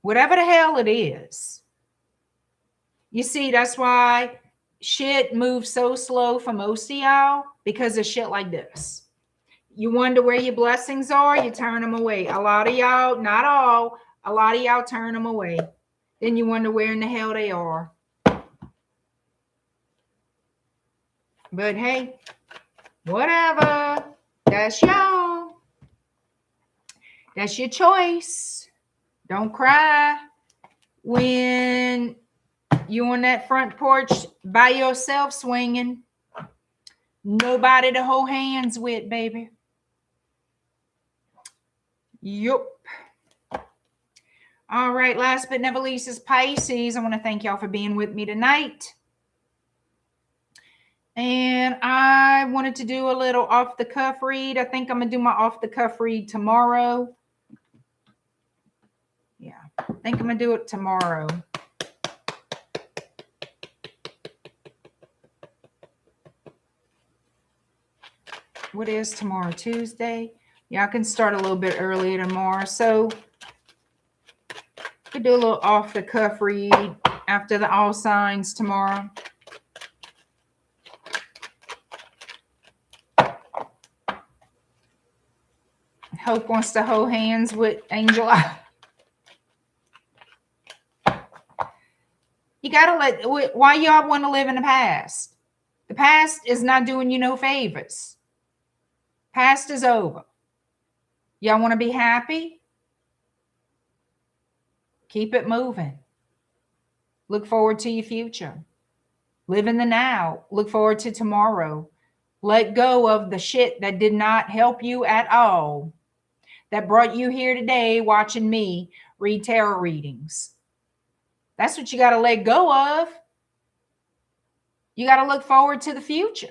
Whatever the hell it is. You see, that's why shit moves so slow for most of y'all, because of shit like this. You wonder where your blessings are, you turn them away. A lot of y'all, not all, a lot of y'all turn them away. Then you wonder where in the hell they are. But hey, whatever. That's y'all. That's your choice. Don't cry when you on that front porch by yourself swinging. Nobody to hold hands with, baby. Yup. All right, last but never least is Pisces. I want to thank y'all for being with me tonight. And I wanted to do a little off-the-cuff read. I think I'm going to do my off-the-cuff read tomorrow. Yeah, I think I'm going to do it tomorrow. What is tomorrow? Tuesday? Yeah, I can start a little bit earlier tomorrow. So I could do a little off-the-cuff read after the all signs tomorrow. Hope wants to hold hands with Angel. You got to let, why y'all want to live in the past? The past is not doing you no favors. Past is over. Y'all want to be happy? Keep it moving. Look forward to your future. Live in the now. Look forward to tomorrow. Let go of the shit that did not help you at all, that brought you here today watching me read tarot readings. That's what you got to let go of. You got to look forward to the future.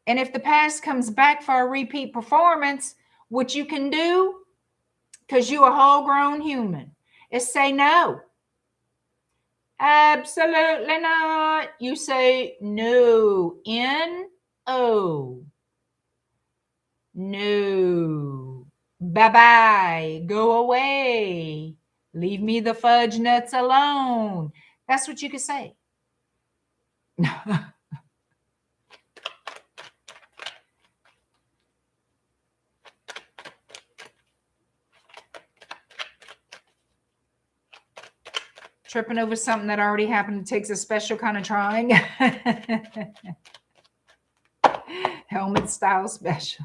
And if the past comes back for a repeat performance, what you can do, because you're a whole grown human, is say no. Absolutely not. You say no. N-O. No. Bye-bye. Go away. Leave me the fudge nuts alone. That's what you can say. Tripping over something that already happened takes a special kind of trying. Helmet style special.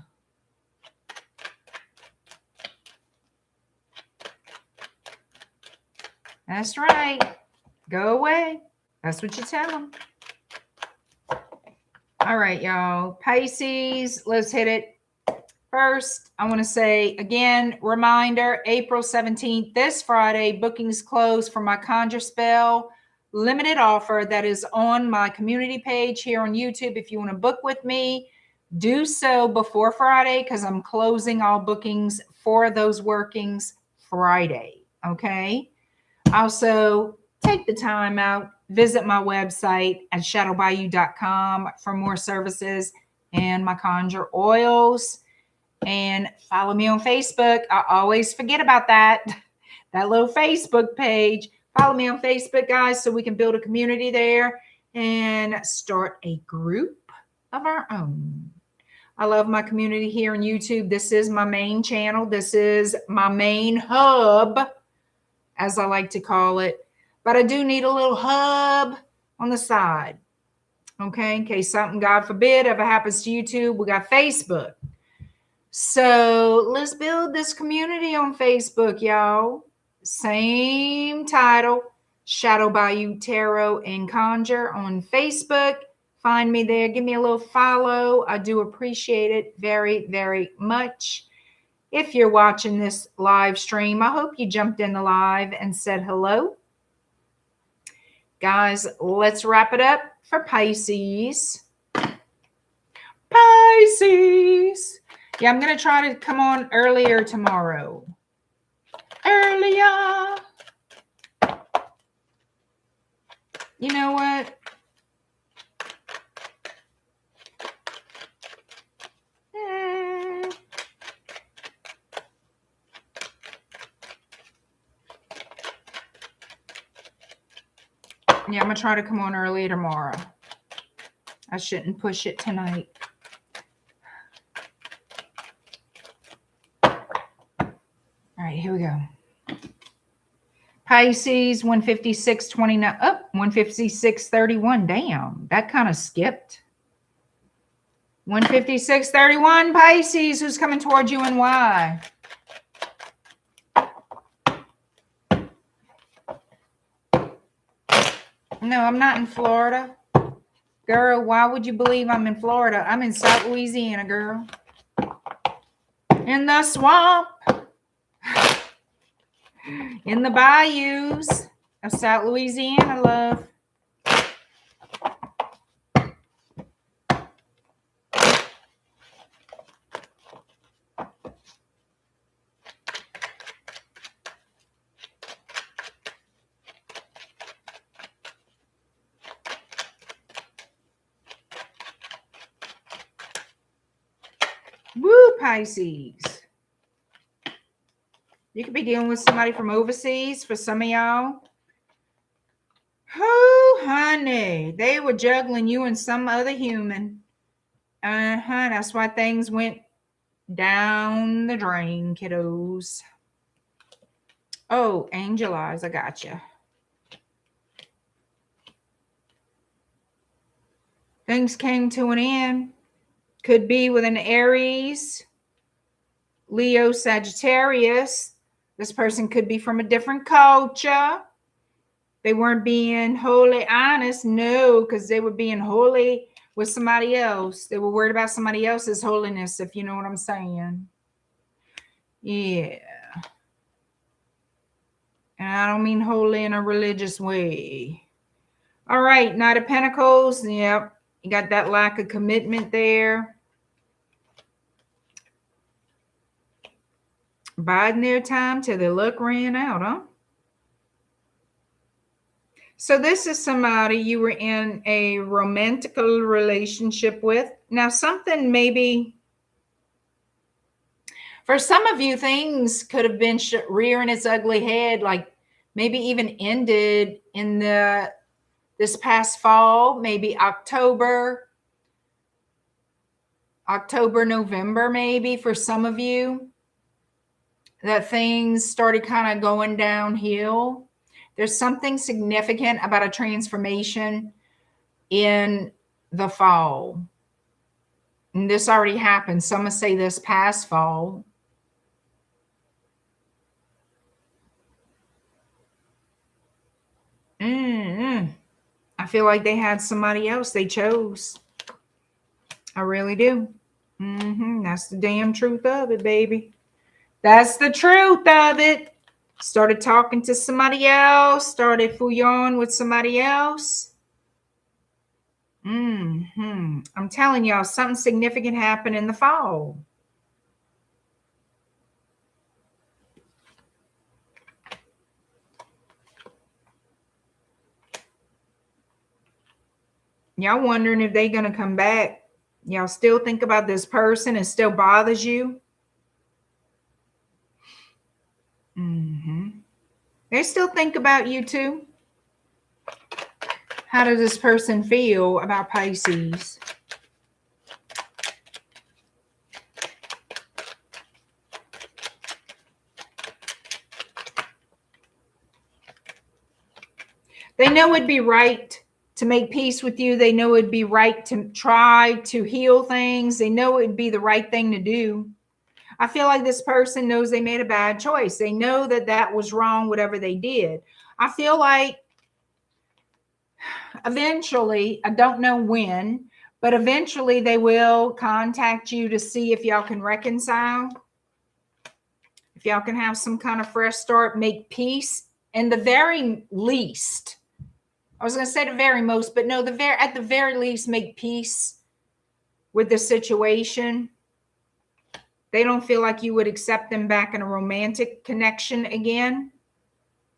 That's right. Go away. That's what you tell them. All right, y'all. Pisces, let's hit it. First, I want to say, again, reminder, April 17th, this Friday, bookings close for my Conjure Spell limited offer that is on my community page here on YouTube. If you want to book with me, do so before Friday, because I'm closing all bookings for those workings Friday. Okay? Also, take the time out, visit my website at shadowbayou.com for more services and my conjure oils. And follow me on Facebook. I always forget about that little Facebook page. Follow me on Facebook, guys, so we can build a community there and start a group of our own. I love my community here on YouTube. This is my main channel. This is my main hub, as I like to call it. But I do need a little hub on the side. Okay, in case something, God forbid, ever happens to YouTube, we got Facebook. So let's build this community on Facebook, y'all. Same title, Shadow Bayou Tarot and Conjure on Facebook. Find me there. Give me a little follow. I do appreciate it very, very much. If you're watching this live stream, I hope you jumped in the live and said hello. Guys, let's wrap it up for Pisces. Pisces. Yeah, I'm going to try to come on earlier tomorrow. Earlier. You know what? Yeah, I'm going to try to come on early tomorrow. I shouldn't push it tonight. All right, here we go. Pisces, 156.29. Oh, 156.31. Damn, that kind of skipped. 156.31, Pisces. Who's coming towards you and why? No, I'm not in Florida. Girl, why would you believe I'm in Florida? I'm in South Louisiana, girl. In the swamp. In the bayous of South Louisiana, love. Woo, Pisces. You could be dealing with somebody from overseas for some of y'all. Oh, honey. They were juggling you and some other human. That's why things went down the drain, kiddos. Oh, angel eyes. I got you. Things came to an end. Could be with an Aries, Leo, Sagittarius. This person could be from a different culture. They weren't being wholly honest. No, because they were being holy with somebody else. They were worried about somebody else's holiness, if you know what I'm saying. Yeah. And I don't mean holy in a religious way. All right, Knight of Pentacles. Yep. You got that lack of commitment there. Biding their time till their luck ran out, huh? So this is somebody you were in a romantic relationship with. Now, something maybe, for some of you, things could have been rearing its ugly head, like maybe even ended in this past fall, maybe October, November, maybe for some of you, that things started kind of going downhill. There's something significant about a transformation in the fall. And this already happened. Some would say this past fall. I feel like they had somebody else they chose. I really do. That's the damn truth of it, baby. That's the truth of it. Started talking to somebody else. Started fooling with somebody else. I'm telling y'all, something significant happened in the fall. Y'all wondering if they're going to come back. Y'all still think about this person. It still bothers you. They still think about you too. How does this person feel about Pisces? They know it'd be right to make peace with you. They know it'd be right to try to heal things. They know it'd be the right thing to do. I feel like this person knows they made a bad choice. They know that that was wrong, whatever they did. I feel like eventually, I don't know when, but eventually they will contact you to see if y'all can reconcile. If y'all can have some kind of fresh start, make peace. And the very least, I was going to say the very most, but no, at the very least, make peace with the situation. They don't feel like you would accept them back in a romantic connection again,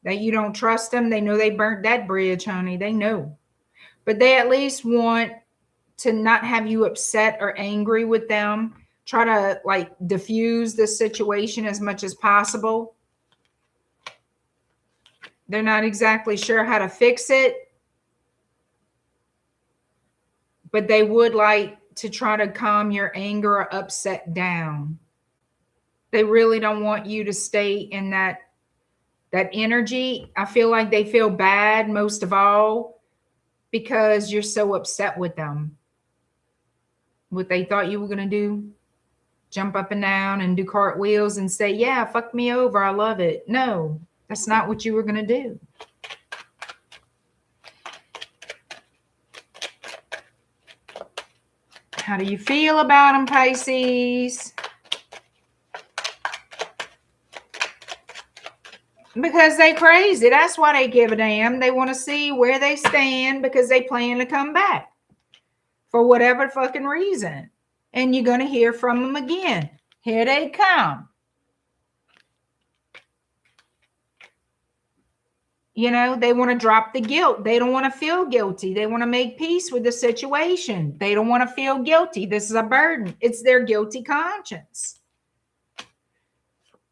that you don't trust them. They know they burnt that bridge, honey. They know. But they at least want to not have you upset or angry with them. Try to like diffuse the situation as much as possible. They're not exactly sure how to fix it, but they would like to try to calm your anger or upset down. They really don't want you to stay in that energy. I feel like they feel bad most of all because you're so upset with them. What they thought you were going to do, jump up and down and do cartwheels and say, yeah, fuck me over, I love it. No, that's not what you were going to do. How do you feel about them, Pisces? Because they crazy. That's why they give a damn. They want to see where they stand because they plan to come back for whatever fucking reason. And you're going to hear from them again. Here they come. You know, they want to drop the guilt. They don't want to feel guilty. They want to make peace with the situation. They don't want to feel guilty. This is a burden. It's their guilty conscience.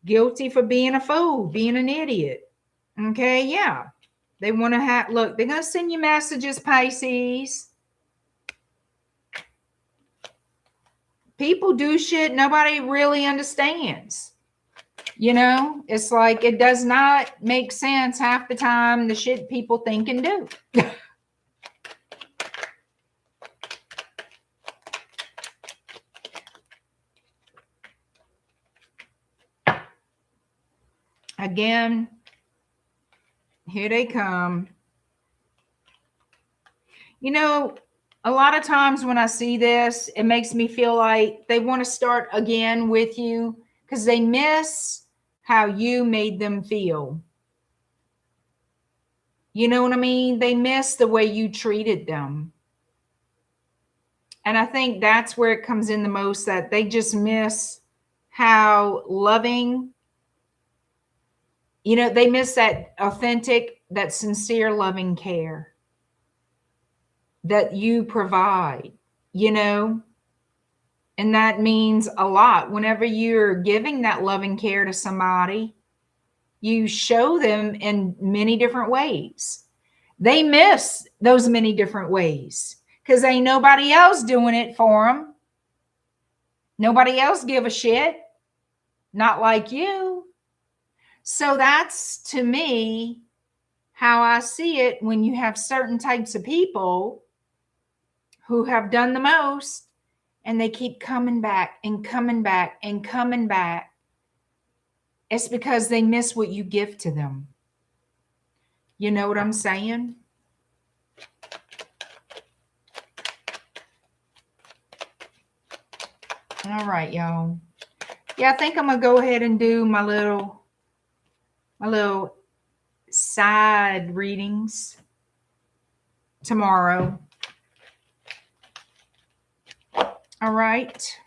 Guilty for being a fool, being an idiot. Okay, yeah. They want to have, look, they're going to send you messages, Pisces. People do shit nobody really understands. You know, it's like it does not make sense half the time, the shit people think and do. Again, here they come. You know, a lot of times when I see this, it makes me feel like they want to start again with you because they miss how you made them feel. You know what I mean? They miss the way you treated them. And I think that's where it comes in the most, that they just miss how loving, you know, they miss that authentic, that sincere, loving care that you provide, you know, and that means a lot. Whenever you're giving that loving care to somebody, you show them in many different ways. They miss those many different ways because ain't nobody else doing it for them. Nobody else give a shit. Not like you. So that's, to me, how I see it when you have certain types of people who have done the most and they keep coming back and coming back and coming back. It's because they miss what you give to them. You know what I'm saying? All right, y'all. Yeah, I think I'm going to go ahead and do my little side readings tomorrow. All right.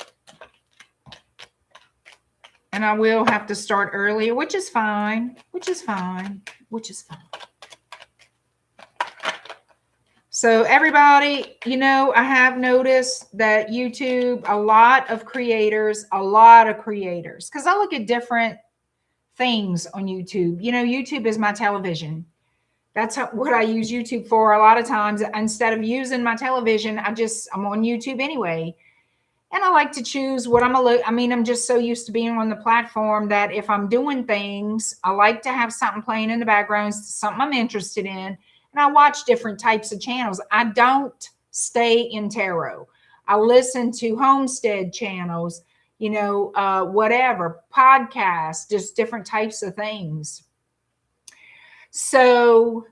And I will have to start earlier, which is fine, So everybody, you know, I have noticed that YouTube, a lot of creators, because I look at different things on YouTube. You know, YouTube is my television. That's what I use YouTube for. A lot of times, instead of using my television, I'm on YouTube anyway. And I like to choose what I'm just so used to being on the platform that if I'm doing things, I like to have something playing in the background, something I'm interested in. And I watch different types of channels. I don't stay in tarot. I listen to homestead channels, you know, whatever, podcasts, just different types of things. So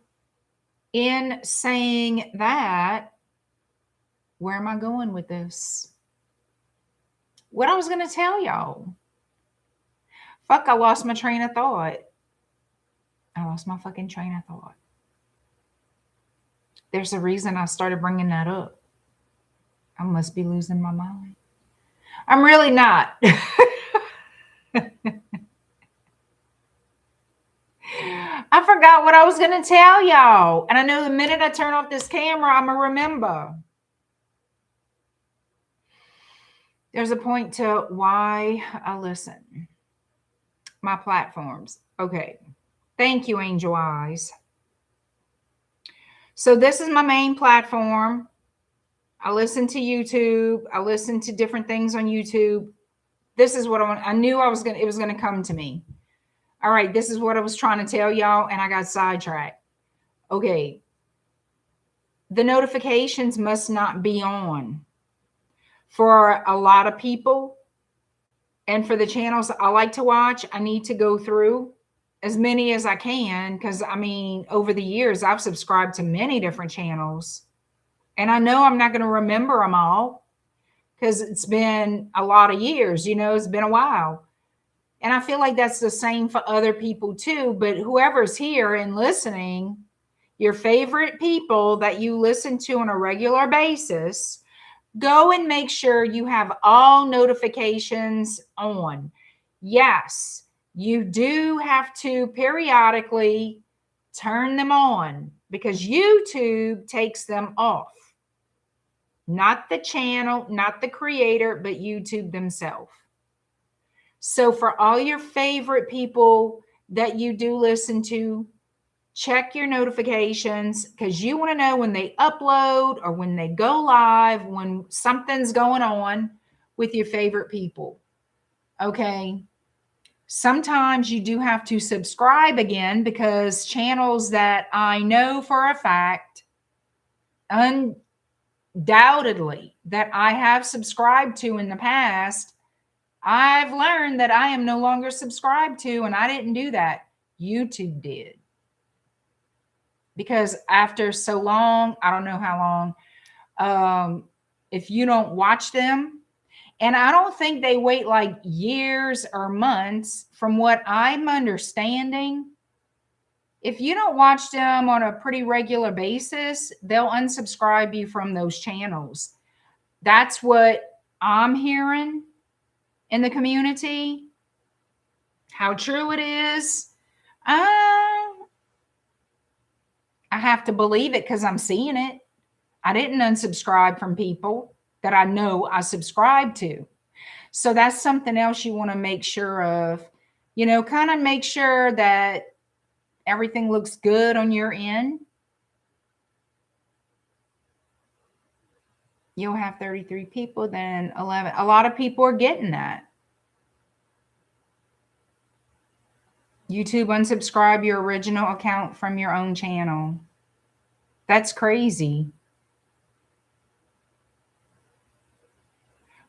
in saying that, where am I going with this? What I was going to tell y'all. Fuck, I lost my train of thought. I lost my fucking train of thought. There's a reason I started bringing that up. I must be losing my mind. I'm really not. I forgot what I was going to tell y'all. And I know the minute I turn off this camera, I'm going to remember. There's a point to why I listen. My platforms. Okay. Thank you, Angel Eyes. So this is my main platform. I listen to YouTube. I listen to different things on YouTube. This is what I want. I knew it was going to come to me. All right. This is what I was trying to tell y'all, and I got sidetracked. Okay. The notifications must not be on. For a lot of people, and for the channels I like to watch, I need to go through as many as I can, because I mean, over the years, I've subscribed to many different channels, and I know I'm not going to remember them all because it's been a lot of years, you know, it's been a while. And I feel like that's the same for other people too. But whoever's here and listening, your favorite people that you listen to on a regular basis, go and make sure you have all notifications on. Yes, you do have to periodically turn them on because YouTube takes them off. Not the channel, not the creator, but YouTube themselves. So for all your favorite people that you do listen to, check your notifications because you want to know when they upload or when they go live, when something's going on with your favorite people. Okay. Sometimes you do have to subscribe again because channels that I know for a fact, undoubtedly, that I have subscribed to in the past, I've learned that I am no longer subscribed to, and I didn't do that. YouTube did. Because after so long, I don't know how long, if you don't watch them, and I don't think they wait like years or months, from what I'm understanding, if you don't watch them on a pretty regular basis, they'll unsubscribe you from those channels. That's what I'm hearing in the community. How true it is, I have to believe it because I'm seeing it. I didn't unsubscribe from people that I know I subscribe to. So that's something else you want to make sure of, you know, kind of make sure that everything looks good on your end. You'll have 33 people, then 11. A lot of people are getting that. YouTube unsubscribe your original account from your own channel. That's crazy.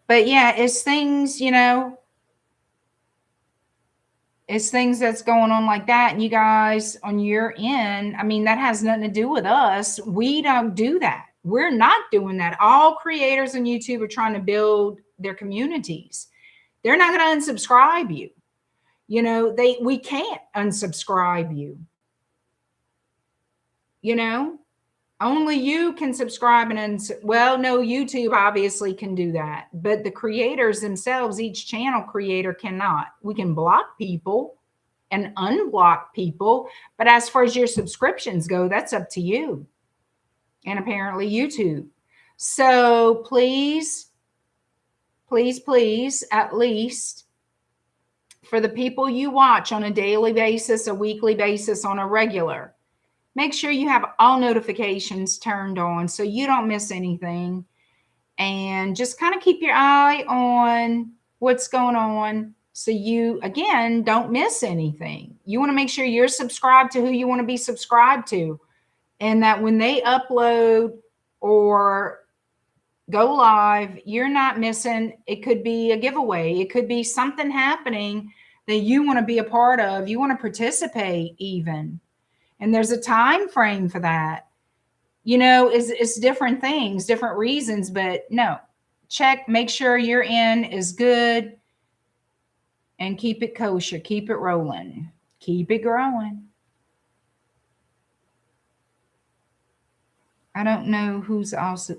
But yeah, it's things, you know, it's things that's going on like that. And you guys on your end, I mean, that has nothing to do with us. We don't do that. We're not doing that. All creators on YouTube are trying to build their communities. They're not going to unsubscribe you. You know, we can't unsubscribe you. You know, only you can subscribe well, no, YouTube obviously can do that, but the creators themselves, each channel creator cannot. We can block people and unblock people, but as far as your subscriptions go, that's up to you. and apparently YouTube. So please, please, please, at least for the people you watch on a daily basis, a weekly basis, on a regular, make sure you have all notifications turned on so you don't miss anything. And just kind of keep your eye on what's going on so you, again, don't miss anything. You want to make sure you're subscribed to who you want to be subscribed to, and that when they upload or go live, you're not missing. It could be a giveaway. It could be something happening that you want to be a part of. You want to participate even. And there's a time frame for that. You know, it's different things, different reasons, but no, check, make sure your in is good, and keep it kosher, keep it rolling, keep it growing. I don't know who's also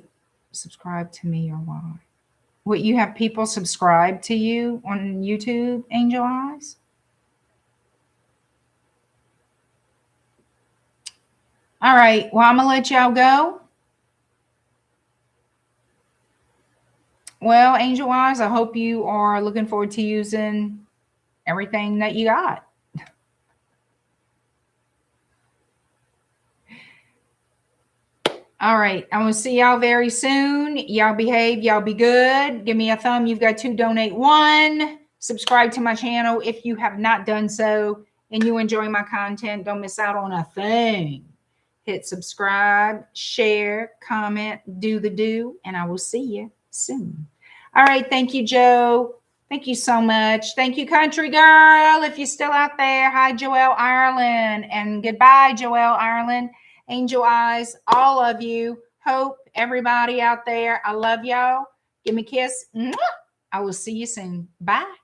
subscribed to me or why. What, you have people subscribe to you on YouTube, Angel Eyes? All right, well, I'm gonna let y'all go. Well, Angel Eyes, I hope you are looking forward to using everything that you got. All right, I'm going to see y'all very soon. Y'all behave. Y'all be good. Give me a thumb. You've got to donate one. Subscribe to my channel if you have not done so and you enjoy my content. Don't miss out on a thing. Hit subscribe, share, comment, do the do, and I will see you soon. All right, thank you, Joe. Thank you so much. Thank you, Country Girl, if you're still out there. Hi, Joelle Ireland, and goodbye, Joelle Ireland. Angel Eyes, all of you. Hope, everybody out there. I love y'all. Give me a kiss. I will see you soon. Bye.